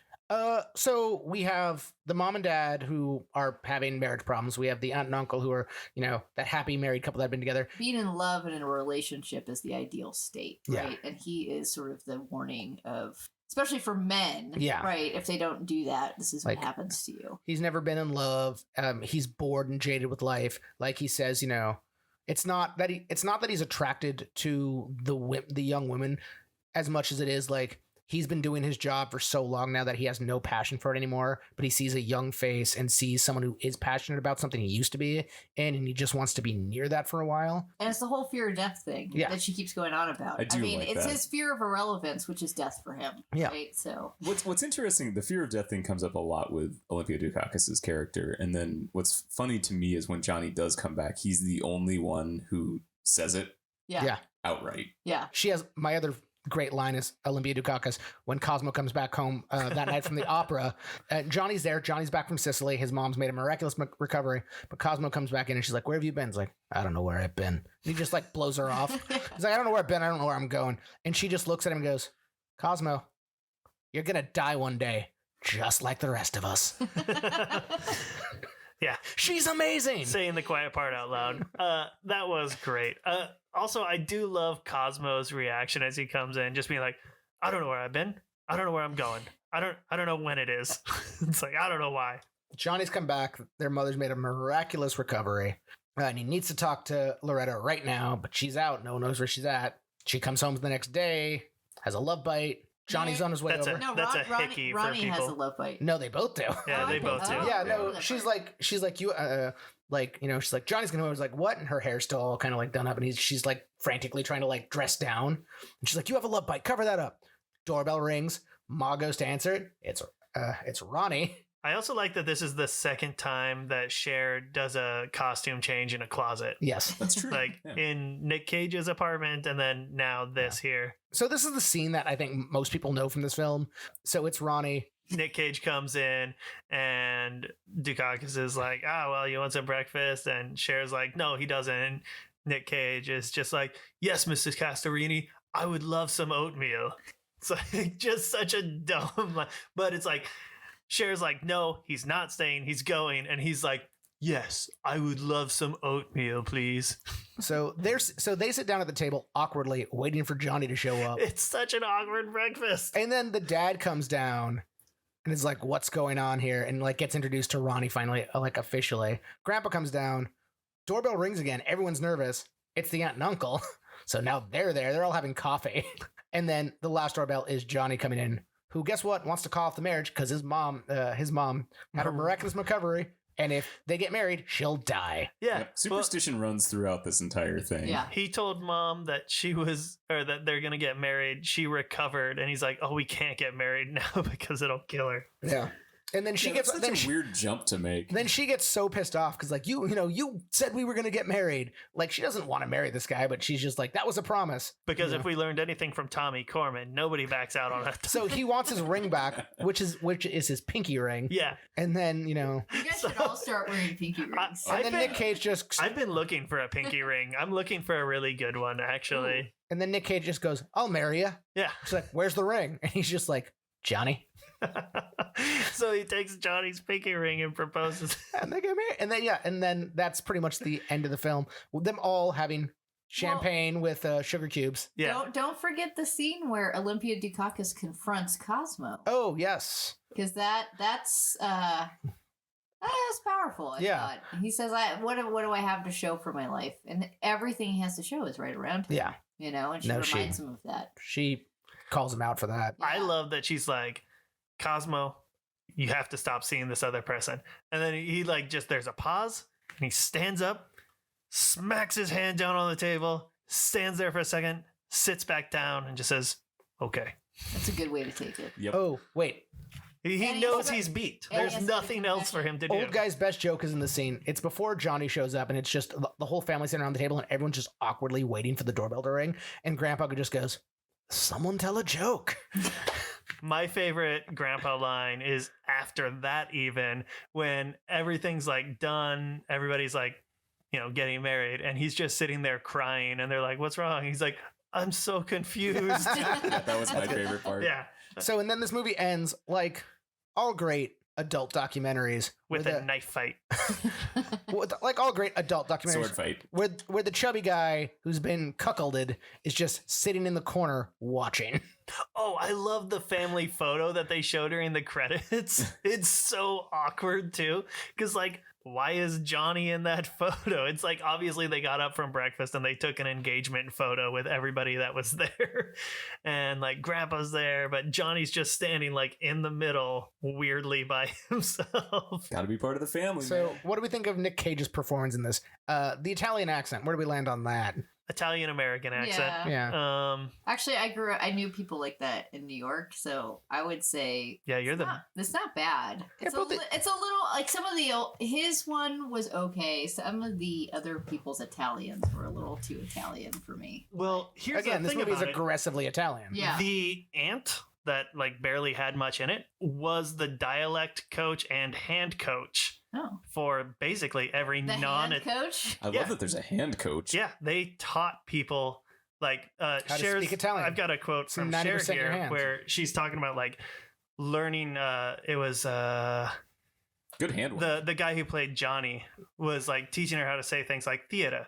Speaker 4: So we have the mom and dad who are having marriage problems. We have the aunt and uncle who are, that happy married couple that have been together.
Speaker 2: Being in love and in a relationship is the ideal state,
Speaker 4: Yeah.
Speaker 2: right? And he is sort of the warning of, especially for men,
Speaker 4: Yeah.
Speaker 2: right? If they don't do that, this is what
Speaker 4: Like,
Speaker 2: happens to you.
Speaker 4: He's never been in love. He's bored and jaded with life. Like he says, it's not that he's attracted to the young women as much as it is like he's been doing his job for so long now that he has no passion for it anymore, but he sees a young face and sees someone who is passionate about something he used to be and he just wants to be near that for a while.
Speaker 2: And it's the whole fear of death thing that she keeps going on about.
Speaker 5: I do
Speaker 2: mean,
Speaker 5: like
Speaker 2: it's
Speaker 5: that.
Speaker 2: his fear of irrelevance, which is death for him.
Speaker 4: Yeah.
Speaker 2: Right? So
Speaker 5: What's interesting, the fear of death thing comes up a lot with Olympia Dukakis's character. And then what's funny to me is when Johnny does come back, he's the only one who says it
Speaker 2: yeah.
Speaker 5: outright.
Speaker 2: Yeah.
Speaker 4: She has my other great line is Olympia Dukakis when Cosmo comes back home that night from the opera. Johnny's there. Johnny's back from Sicily. His mom's made a miraculous recovery, but Cosmo comes back in and she's like, "Where have you been?" He's like, "I don't know where I've been." And he just like blows her off. He's like, "I don't know where I've been. I don't know where I'm going." And she just looks at him and goes, "Cosmo, you're gonna die one day, just like the rest of us."
Speaker 3: Yeah.
Speaker 4: She's amazing.
Speaker 3: Saying the quiet part out loud. That was great. Also, I do love Cosmo's reaction as he comes in, just being like, "I don't know where I've been. I don't know where I'm going. I don't know when it is." It's like, I don't know why.
Speaker 4: Johnny's come back. Their mother's made a miraculous recovery. And he needs to talk to Loretta right now, but she's out. No one knows where she's at. She comes home the next day, has a love bite. Johnny's on his way
Speaker 3: That's
Speaker 4: over.
Speaker 3: it.
Speaker 2: No,
Speaker 3: That's a
Speaker 2: Ronnie,
Speaker 3: hickey for
Speaker 2: Ronnie has a
Speaker 3: people.
Speaker 2: love bite.
Speaker 4: No, they both do.
Speaker 3: Yeah, they both do.
Speaker 4: Yeah, no,
Speaker 2: that
Speaker 4: she's
Speaker 2: part.
Speaker 4: like, she's like Johnny's gonna. I was like, what? And her hair's still all kind of like done up, and she's like frantically trying to like dress down, and she's like, "You have a love bite. Cover that up." Doorbell rings. Ma goes to answer it. It's Ronnie.
Speaker 3: I also like that this is the second time that Cher does a costume change in a closet.
Speaker 4: Yes.
Speaker 5: That's true.
Speaker 3: Like
Speaker 5: Yeah.
Speaker 3: in Nick Cage's apartment, and then now this here.
Speaker 4: So this is the scene that I think most people know from this film. So it's Ronnie.
Speaker 3: Nick Cage comes in and Dukakis is like, "Ah, well, you want some breakfast?" And Cher's like, "No, he doesn't." And Nick Cage is just like, "Yes, Mrs. Castorini, I would love some oatmeal." It's like just such a dumb, but it's like Cher's like, "No, he's not staying, he's going." And he's like, "Yes, I would love some oatmeal, please."
Speaker 4: So they sit down at the table awkwardly, waiting for Johnny to show up.
Speaker 3: It's such an awkward breakfast.
Speaker 4: And then the dad comes down and is like, "What's going on here?" And like gets introduced to Ronnie finally, like officially. Grandpa comes down. Doorbell rings again. Everyone's nervous. It's the aunt and uncle. So now they're there. They're all having coffee. And then the last doorbell is Johnny coming in, who, guess what, wants to call off the marriage because his mom had a miraculous recovery. And if they get married, she'll die.
Speaker 3: Yeah.
Speaker 5: Yep. Superstition runs throughout this entire thing.
Speaker 2: Yeah.
Speaker 3: He told mom that that they're going to get married. She recovered. And he's like, "Oh, we can't get married now because it'll kill her."
Speaker 4: Yeah. And then she gets
Speaker 5: that's such a weird jump to make.
Speaker 4: Then she gets so pissed off because, like, you said we were going to get married. Like, she doesn't want to marry this guy, but she's just like, that was a promise.
Speaker 3: Because
Speaker 4: You
Speaker 3: if
Speaker 4: know?
Speaker 3: we learned anything from Tommy Corman, nobody backs out on it.
Speaker 4: So he wants his ring back, which is his pinky ring.
Speaker 3: Yeah.
Speaker 4: And then,
Speaker 2: You guys should all start wearing pinky rings.
Speaker 4: and then Nick Cage just,
Speaker 3: I've been looking for a pinky ring. I'm looking for a really good one, actually.
Speaker 4: and then Nick Cage just goes, "I'll marry you."
Speaker 3: Yeah.
Speaker 4: She's like, "Where's the ring?" And he's just like, "Johnny."
Speaker 3: So he takes Johnny's pinky ring and proposes.
Speaker 4: And they get married. And then that's pretty much the end of the film. With them all having champagne with sugar cubes.
Speaker 3: Yeah.
Speaker 2: Don't forget the scene where Olympia Dukakis confronts Cosmo.
Speaker 4: Oh, yes.
Speaker 2: Because that's powerful. I thought. He says, what do I have to show for my life?" And everything he has to show is right around him.
Speaker 4: Yeah.
Speaker 2: And she reminds him of that.
Speaker 4: She calls him out for that.
Speaker 3: I love that she's like, "Cosmo, you have to stop seeing this other person." And then he like there's a pause and he stands up, smacks his hand down on the table, stands there for a second, sits back down and just says, "Okay."
Speaker 2: That's a good way to take it.
Speaker 5: Yep.
Speaker 4: Oh, wait.
Speaker 3: He
Speaker 2: And
Speaker 3: knows
Speaker 2: he's-
Speaker 3: he's beat.
Speaker 2: and he
Speaker 3: There's
Speaker 2: has to
Speaker 3: nothing
Speaker 2: be
Speaker 3: else for him to do.
Speaker 4: Old guy's best joke is in the scene. It's before Johnny shows up, and it's just the whole family sitting around the table, and everyone's just awkwardly waiting for the doorbell to ring. And Grandpa just goes, "Someone tell a joke."
Speaker 3: My favorite grandpa line is after that, even when everything's like done, everybody's like, getting married, and he's just sitting there crying, and they're like, "What's wrong?" He's like, "I'm so confused."
Speaker 5: That was my favorite part.
Speaker 3: Yeah.
Speaker 4: So, and then this movie ends like all great adult documentaries
Speaker 3: with a knife fight.
Speaker 4: like all great adult documentaries
Speaker 5: Sword fight.
Speaker 4: where the chubby guy who's been cuckolded is just sitting in the corner watching.
Speaker 3: Oh, I love the family photo that they show during the credits. It's so awkward too, because like, why is Johnny in that photo? It's like, obviously they got up from breakfast and they took an engagement photo with everybody that was there. And like Grandpa's there, but Johnny's just standing like in the middle, weirdly by himself.
Speaker 5: Got to be part of the family.
Speaker 4: So
Speaker 5: man.
Speaker 4: what do we think of Nick Cage's performance in this? The Italian accent, where do we land on that?
Speaker 3: Italian American accent.
Speaker 2: Yeah.
Speaker 4: Yeah.
Speaker 2: Actually, I knew people like that in New York, so I would say
Speaker 3: Yeah, you're
Speaker 2: it's not bad.
Speaker 4: Yeah,
Speaker 2: It's,
Speaker 4: but
Speaker 2: it's a little like some of his one was okay. Some of the other people's Italians were a little too Italian for me.
Speaker 3: Well, here's
Speaker 4: Again,
Speaker 3: the
Speaker 4: this
Speaker 3: thing
Speaker 4: movie is
Speaker 3: about it.
Speaker 4: aggressively Italian.
Speaker 2: Yeah.
Speaker 3: The aunt that like barely had much in it was the dialect coach and hand coach
Speaker 2: Oh,
Speaker 3: for basically every
Speaker 2: the
Speaker 3: non
Speaker 2: hand coach.
Speaker 5: I
Speaker 3: yeah.
Speaker 5: love that there's a hand coach.
Speaker 3: Yeah, they taught people like
Speaker 4: to
Speaker 3: Cher's,
Speaker 4: speak Italian.
Speaker 3: I've got a quote
Speaker 4: It's
Speaker 3: from
Speaker 4: 90%
Speaker 3: Cher
Speaker 4: your
Speaker 3: here
Speaker 4: hand.
Speaker 3: where she's talking about like learning it was
Speaker 5: Good hand work.
Speaker 3: the guy who played Johnny was like teaching her how to say things like theater.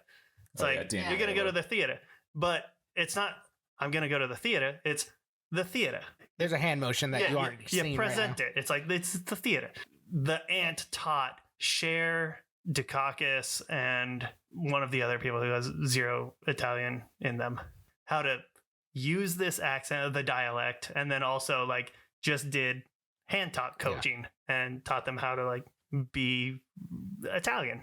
Speaker 3: It's
Speaker 5: Oh, yeah,
Speaker 3: like
Speaker 5: Dan
Speaker 3: you're gonna go to
Speaker 5: Taylor.
Speaker 3: the theater, but it's not I'm gonna go to the theater, it's the theater.
Speaker 4: There's a hand motion that you aren't
Speaker 3: you
Speaker 4: seeing
Speaker 3: present it. It's like it's the theater. The aunt taught Cher, Dukakis, and one of the other people who has zero Italian in them how to use this accent, the dialect, and then also like just did hand taught coaching and taught them how to like be Italian.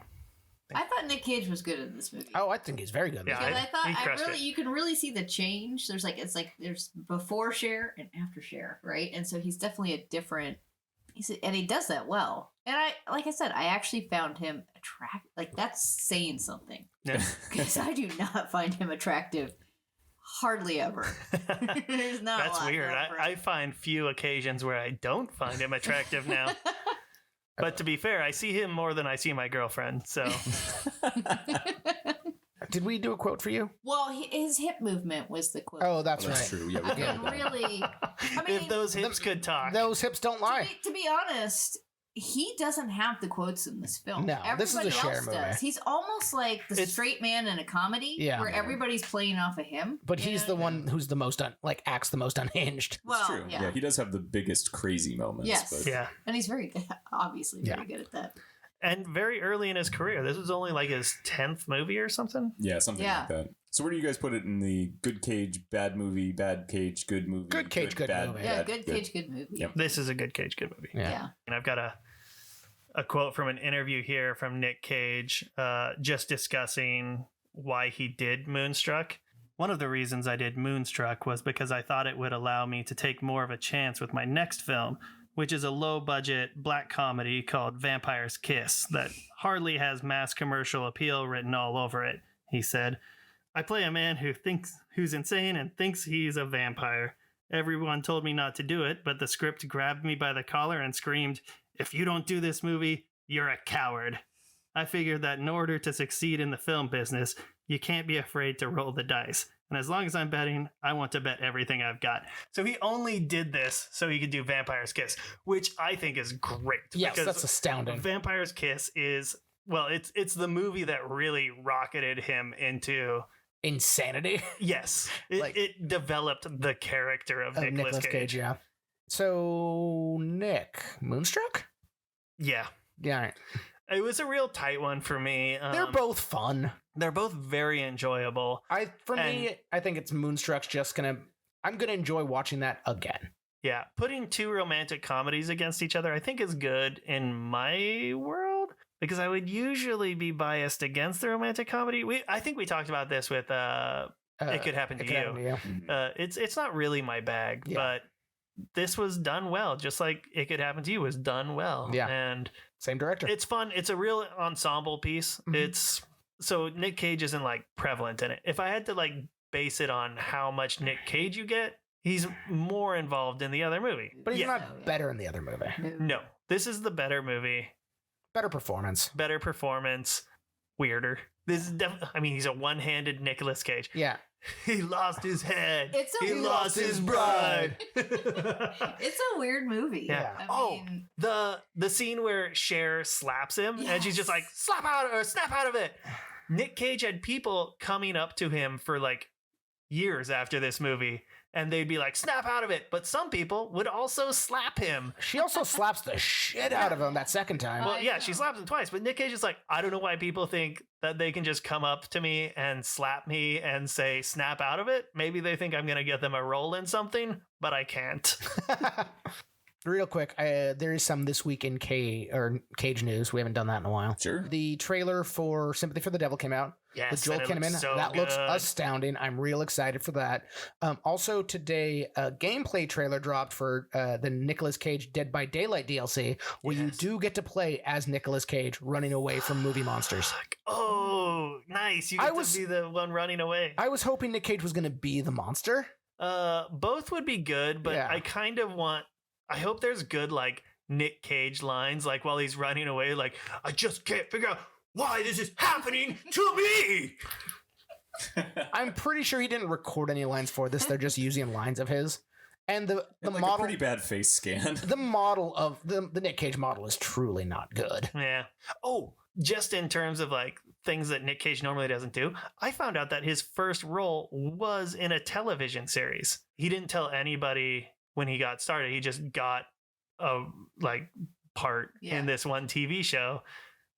Speaker 2: I thought Nick Cage was good in this movie.
Speaker 4: Oh, I think he's very good.
Speaker 3: Yeah,
Speaker 2: Because
Speaker 3: he
Speaker 2: I
Speaker 3: crushed
Speaker 2: really,
Speaker 3: it.
Speaker 2: you can really see the change. There's before Cher and after Cher, right? And so he's definitely a different. And he does that well. And like I said, I actually found him attractive. Like that's saying something
Speaker 3: Yeah.
Speaker 2: because I do not find him attractive, hardly ever. There's not. a
Speaker 3: That's
Speaker 2: lot
Speaker 3: weird.
Speaker 2: going for
Speaker 3: I
Speaker 2: him.
Speaker 3: find few occasions where I don't find him attractive now. But to be fair, I see him more than I see my girlfriend. So
Speaker 4: Did we do a quote for you?
Speaker 2: Well, his hip movement was the quote.
Speaker 4: Oh, that's
Speaker 5: That's
Speaker 4: right.
Speaker 5: true. Yeah, we
Speaker 2: I
Speaker 5: got
Speaker 2: mean,
Speaker 5: that.
Speaker 2: really. I mean,
Speaker 3: if those hips could talk,
Speaker 4: Those hips don't lie.
Speaker 2: to be honest, he doesn't have the quotes in this film.
Speaker 4: No, this is a
Speaker 2: Everybody
Speaker 4: Cher
Speaker 2: else
Speaker 4: movie.
Speaker 2: does. He's almost like the
Speaker 3: It's-
Speaker 2: straight man in a comedy,
Speaker 4: Yeah.
Speaker 2: where everybody's playing off of him.
Speaker 4: But he's
Speaker 2: Yeah.
Speaker 4: the one who's the most acts the most unhinged.
Speaker 2: Well,
Speaker 5: It's true.
Speaker 2: yeah.
Speaker 5: Yeah, he does have the biggest crazy moments.
Speaker 2: Yes.
Speaker 5: But
Speaker 3: yeah.
Speaker 2: And he's very good, obviously very
Speaker 4: Yeah.
Speaker 2: good at that.
Speaker 3: And very early in his career. This was only like his 10th movie or something.
Speaker 5: yeah, something
Speaker 2: Yeah.
Speaker 5: like that. So where do you guys put it in the good Cage, bad movie, bad Cage, good movie?
Speaker 4: Good Cage, good
Speaker 5: bad,
Speaker 4: movie.
Speaker 2: Yeah,
Speaker 5: bad,
Speaker 2: good Cage, good movie.
Speaker 5: Yep.
Speaker 3: This is a good Cage, good movie.
Speaker 2: Yeah.
Speaker 3: And I've got a quote from an interview here from Nick Cage, just discussing why he did Moonstruck. One of the reasons I did Moonstruck was because I thought it would allow me to take more of a chance with my next film, which is a low-budget black comedy called Vampire's Kiss that hardly has mass commercial appeal written all over it, he said. I play a man who's insane and thinks he's a vampire. Everyone told me not to do it, but the script grabbed me by the collar and screamed, "If you don't do this movie, you're a coward." I figured that in order to succeed in the film business, you can't be afraid to roll the dice. And as long as I'm betting, I want to bet everything I've got. So he only did this so he could do Vampire's Kiss, which I think is great.
Speaker 4: Yes,
Speaker 3: because
Speaker 4: that's astounding.
Speaker 3: Vampire's Kiss is, well, it's the movie that really rocketed him into,
Speaker 4: Insanity
Speaker 3: yes, it developed the character of
Speaker 4: of
Speaker 3: Nicolas
Speaker 4: Nicolas
Speaker 3: Cage.
Speaker 4: Cage. Yeah. So Nick Moonstruck.
Speaker 3: Yeah.
Speaker 4: Yeah, all right.
Speaker 3: It was a real tight one for me.
Speaker 4: They're both fun.
Speaker 3: They're both very enjoyable.
Speaker 4: For me, I think it's Moonstruck's just gonna. I'm gonna enjoy watching that again.
Speaker 3: Yeah, putting two romantic comedies against each other, I think is good in my world because I would usually be biased against the romantic comedy. I think we talked about this with It Could Happen to
Speaker 4: It Could Happen to You.
Speaker 3: it's not really my bag,
Speaker 4: Yeah.
Speaker 3: but this was done well, just like It Could Happen to You was done well.
Speaker 4: Yeah.
Speaker 3: And
Speaker 4: Same director.
Speaker 3: it's fun. It's a real ensemble piece.
Speaker 4: Mhm.
Speaker 3: It's so Nick Cage isn't like prevalent in it. If I had to like base it on how much Nick Cage you get, he's more involved in the other movie.
Speaker 4: But he's
Speaker 3: Yeah.
Speaker 4: not
Speaker 2: Oh, yeah.
Speaker 4: better in the other movie.
Speaker 3: No, this is the better movie,
Speaker 4: Better performance.
Speaker 3: better performance, weirder. This is I mean, he's a one-handed Nicolas Cage.
Speaker 4: Yeah.
Speaker 3: He lost his head.
Speaker 2: He
Speaker 3: lost his bride.
Speaker 2: It's a weird movie.
Speaker 3: Yeah.
Speaker 2: I mean,
Speaker 3: The scene where Cher slaps him and she's just
Speaker 2: Yes.
Speaker 3: like, snap out of it. Nick Cage had people coming up to him for like years after this movie, and they'd be like, snap out of it. But some people would also slap him.
Speaker 4: She also slaps the shit out of him that second time.
Speaker 3: Well,
Speaker 2: I
Speaker 3: yeah,
Speaker 2: know.
Speaker 3: she slaps him twice, but Nick Cage is like, I don't know why people think that they can just come up to me and slap me and say, snap out of it. Maybe they think I'm going to get them a role in something, but I can't.
Speaker 4: Real quick, there is some this week in Cage news. We haven't done that in a while.
Speaker 5: Sure.
Speaker 4: The trailer for Sympathy for the Devil came out
Speaker 3: Yes,
Speaker 4: with Joel
Speaker 3: and it looks
Speaker 4: Kinnaman.
Speaker 3: so
Speaker 4: That looks
Speaker 3: good.
Speaker 4: astounding. I'm real excited for that. Also today, a gameplay trailer dropped for the Nicolas Cage Dead by Daylight DLC, where you
Speaker 3: Yes.
Speaker 4: do get to play as Nicolas Cage running away from movie monsters.
Speaker 3: Oh, nice. You get to be the one running away.
Speaker 4: I was hoping Nick Cage was going to be the monster.
Speaker 3: Both would be good, but
Speaker 4: Yeah.
Speaker 3: I kind of I hope there's good like Nick Cage lines, like while he's running away, like, I just can't figure out why this is happening to me.
Speaker 4: I'm pretty sure he didn't record any lines for this. They're just using lines of his. And the
Speaker 5: And, like,
Speaker 4: model,
Speaker 5: a pretty bad face scan.
Speaker 4: the model of the Nick Cage model is truly not good.
Speaker 3: Yeah. Oh, just in terms of like things that Nick Cage normally doesn't do, I found out that his first role was in a television series. He didn't tell anybody when he got started. He just got a like part
Speaker 2: Yeah.
Speaker 3: in this one TV show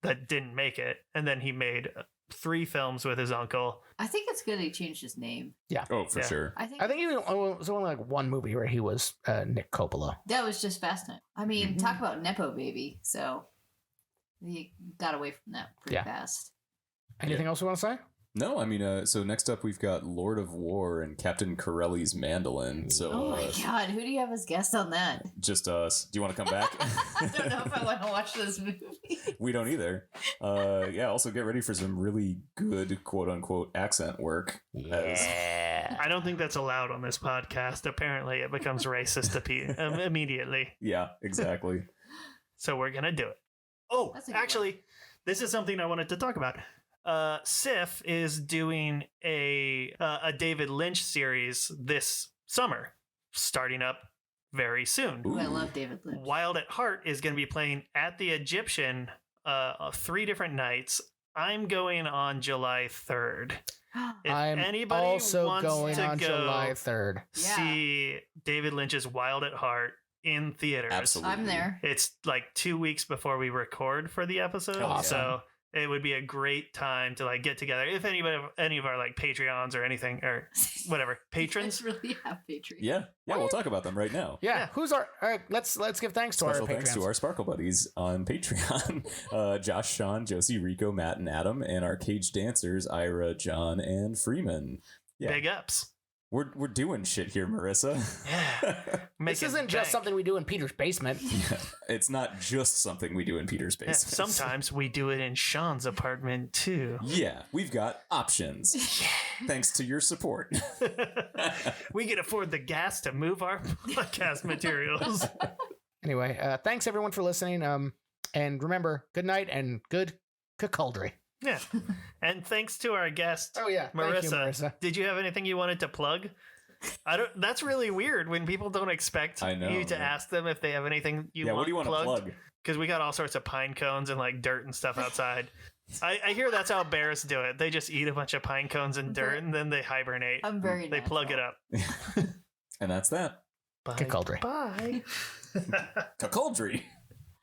Speaker 3: that didn't make it, and then he made 3 films with his uncle.
Speaker 2: I think it's good he changed his name.
Speaker 5: Oh, for
Speaker 3: Yeah.
Speaker 5: sure.
Speaker 2: I think,
Speaker 4: I think it was only like one movie where he was Nick Coppola.
Speaker 2: that was just Fast Night. I mean,
Speaker 3: Mm-hmm.
Speaker 2: talk about Nepo baby. So he got away from that pretty
Speaker 4: Yeah.
Speaker 2: fast.
Speaker 4: Anything else you want to say?
Speaker 5: No, I mean, so next up we've got Lord of War and Captain Corelli's mandolin. So
Speaker 2: Oh my god, who do you have as guest on that?
Speaker 5: just us. Do you want to come back?
Speaker 2: I don't know if I want to watch this movie.
Speaker 5: We don't either. Yeah, also get ready for some really good quote unquote accent work.
Speaker 4: Yeah.
Speaker 3: I don't think that's allowed on this podcast. Apparently, it becomes racist immediately.
Speaker 5: Yeah, exactly.
Speaker 3: So we're gonna do it. Oh,
Speaker 2: That's a good
Speaker 3: actually, this is something I wanted to talk about. Sif is doing a David Lynch series this summer, starting up very soon.
Speaker 5: Ooh.
Speaker 2: I love David Lynch.
Speaker 3: Wild at Heart is going to be playing at the Egyptian 3 different nights. I'm going on July 3rd. If
Speaker 4: I'm
Speaker 3: anybody
Speaker 4: also
Speaker 3: wants
Speaker 4: going
Speaker 3: to
Speaker 4: on
Speaker 3: go
Speaker 4: July 3rd.
Speaker 3: see David Lynch's Wild at Heart in theaters,
Speaker 5: Absolutely.
Speaker 2: I'm there.
Speaker 3: it's like 2 weeks before we record for the episode.
Speaker 5: Awesome.
Speaker 3: So it would be a great time to like get together. If any of our like Patreons or anything or whatever patrons.
Speaker 2: Let's really have Patreon.
Speaker 5: Yeah, we'll talk about them right now.
Speaker 4: Yeah.
Speaker 3: Yeah.
Speaker 4: Who's our? All right, let's give thanks to
Speaker 5: Special
Speaker 4: our
Speaker 5: thanks
Speaker 4: patrons.
Speaker 5: to our Sparkle Buddies on Patreon. Josh, Sean, Josie, Rico, Matt, and Adam, and our Cage Dancers, Ira, John, and Freeman. Yeah,
Speaker 3: Big ups.
Speaker 5: we're doing shit here, Marissa.
Speaker 3: Yeah.
Speaker 4: This
Speaker 3: Making
Speaker 4: isn't just
Speaker 3: bank.
Speaker 4: something we do in Peter's basement.
Speaker 5: Yeah, it's not just something we do in Peter's
Speaker 3: Yeah,
Speaker 5: basement.
Speaker 3: sometimes we do it in Sean's apartment too.
Speaker 5: Yeah, we've got options. Thanks to your support.
Speaker 3: We can afford the gas to move our podcast materials.
Speaker 4: Anyway, thanks everyone for listening. And remember, good night and good cuckoldry.
Speaker 3: Yeah. And thanks to our guest,
Speaker 4: Oh yeah,
Speaker 3: Marissa.
Speaker 4: Thank you, Marissa.
Speaker 3: Did you have anything you wanted to plug? That's really weird when people don't expect
Speaker 5: I know,
Speaker 3: you to
Speaker 5: right?
Speaker 3: ask them if they have anything you
Speaker 5: yeah,
Speaker 3: want
Speaker 5: what do you want to
Speaker 3: plugged.
Speaker 5: plug?
Speaker 3: Because we got all sorts of pine cones and like dirt and stuff outside. I hear that's how bears do it. They just eat a bunch of pine cones and dirt and then they hibernate.
Speaker 2: I'm very
Speaker 3: They plug it
Speaker 2: natural.
Speaker 3: up.
Speaker 5: And that's that.
Speaker 3: Bye.
Speaker 4: Cuckoldry.
Speaker 3: Bye.
Speaker 5: Cuckoldry.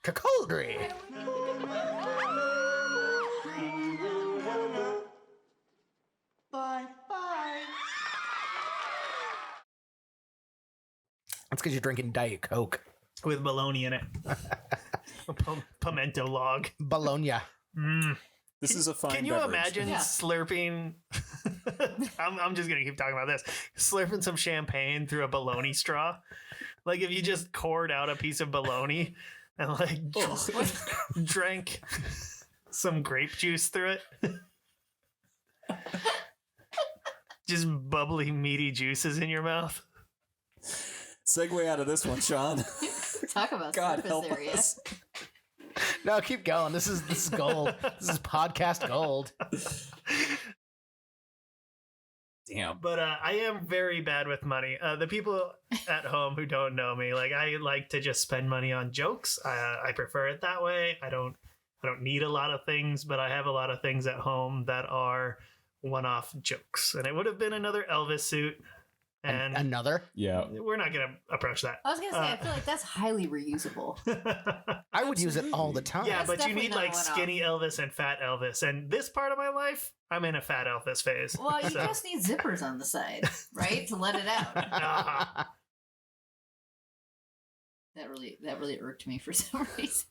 Speaker 4: Cuckoldry. That's because you're drinking Diet Coke.
Speaker 3: With bologna in it. Pimento log.
Speaker 4: Bologna.
Speaker 3: Mm.
Speaker 5: This is a fine
Speaker 3: Can you
Speaker 5: beverage.
Speaker 3: imagine
Speaker 2: Yeah.
Speaker 3: slurping? I'm just gonna keep talking about this. Slurping some champagne through a bologna straw, like if you just poured out a piece of bologna and like drank some grape juice through it. Just bubbly, meaty juices in your mouth.
Speaker 5: Segue out of this one, Sean.
Speaker 2: Talk about
Speaker 5: God
Speaker 2: surface
Speaker 5: help
Speaker 2: area.
Speaker 5: us.
Speaker 4: No, keep going. This is gold. This is podcast gold.
Speaker 5: Damn.
Speaker 3: But I am very bad with money. The people at home who don't know me, like I like to just spend money on jokes. I prefer it that way. I don't need a lot of things, but I have a lot of things at home that are one-off jokes. And it would have been another Elvis suit. And
Speaker 4: Another?
Speaker 5: Yeah.
Speaker 3: we're not going to approach that.
Speaker 2: I was gonna say, I feel like that's highly reusable.
Speaker 4: I would use it all the time.
Speaker 3: Yeah,
Speaker 2: That's
Speaker 3: but you
Speaker 2: definitely
Speaker 3: need
Speaker 2: not a
Speaker 3: like
Speaker 2: one-off.
Speaker 3: skinny Elvis and fat Elvis. And this part of my life, I'm in a fat Elvis phase.
Speaker 2: Well, you
Speaker 3: So-
Speaker 2: just need zippers on the side, right, to let it out.
Speaker 3: Ah.
Speaker 2: That really irked me for some reason.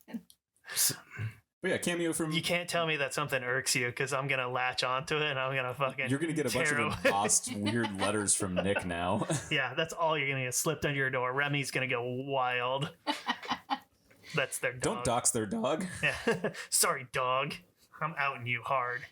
Speaker 5: But yeah, cameo from.
Speaker 3: You can't tell me that something irks you because I'm gonna latch onto it and I'm gonna fucking.
Speaker 5: You're gonna get a bunch
Speaker 3: tear
Speaker 5: of
Speaker 3: away.
Speaker 5: embossed weird letters from Nick now.
Speaker 3: Yeah, that's all you're gonna get slipped under your door. Remy's gonna go wild. That's their dog.
Speaker 5: Don't dox their dog.
Speaker 3: Yeah. Sorry, dog. I'm outing you hard.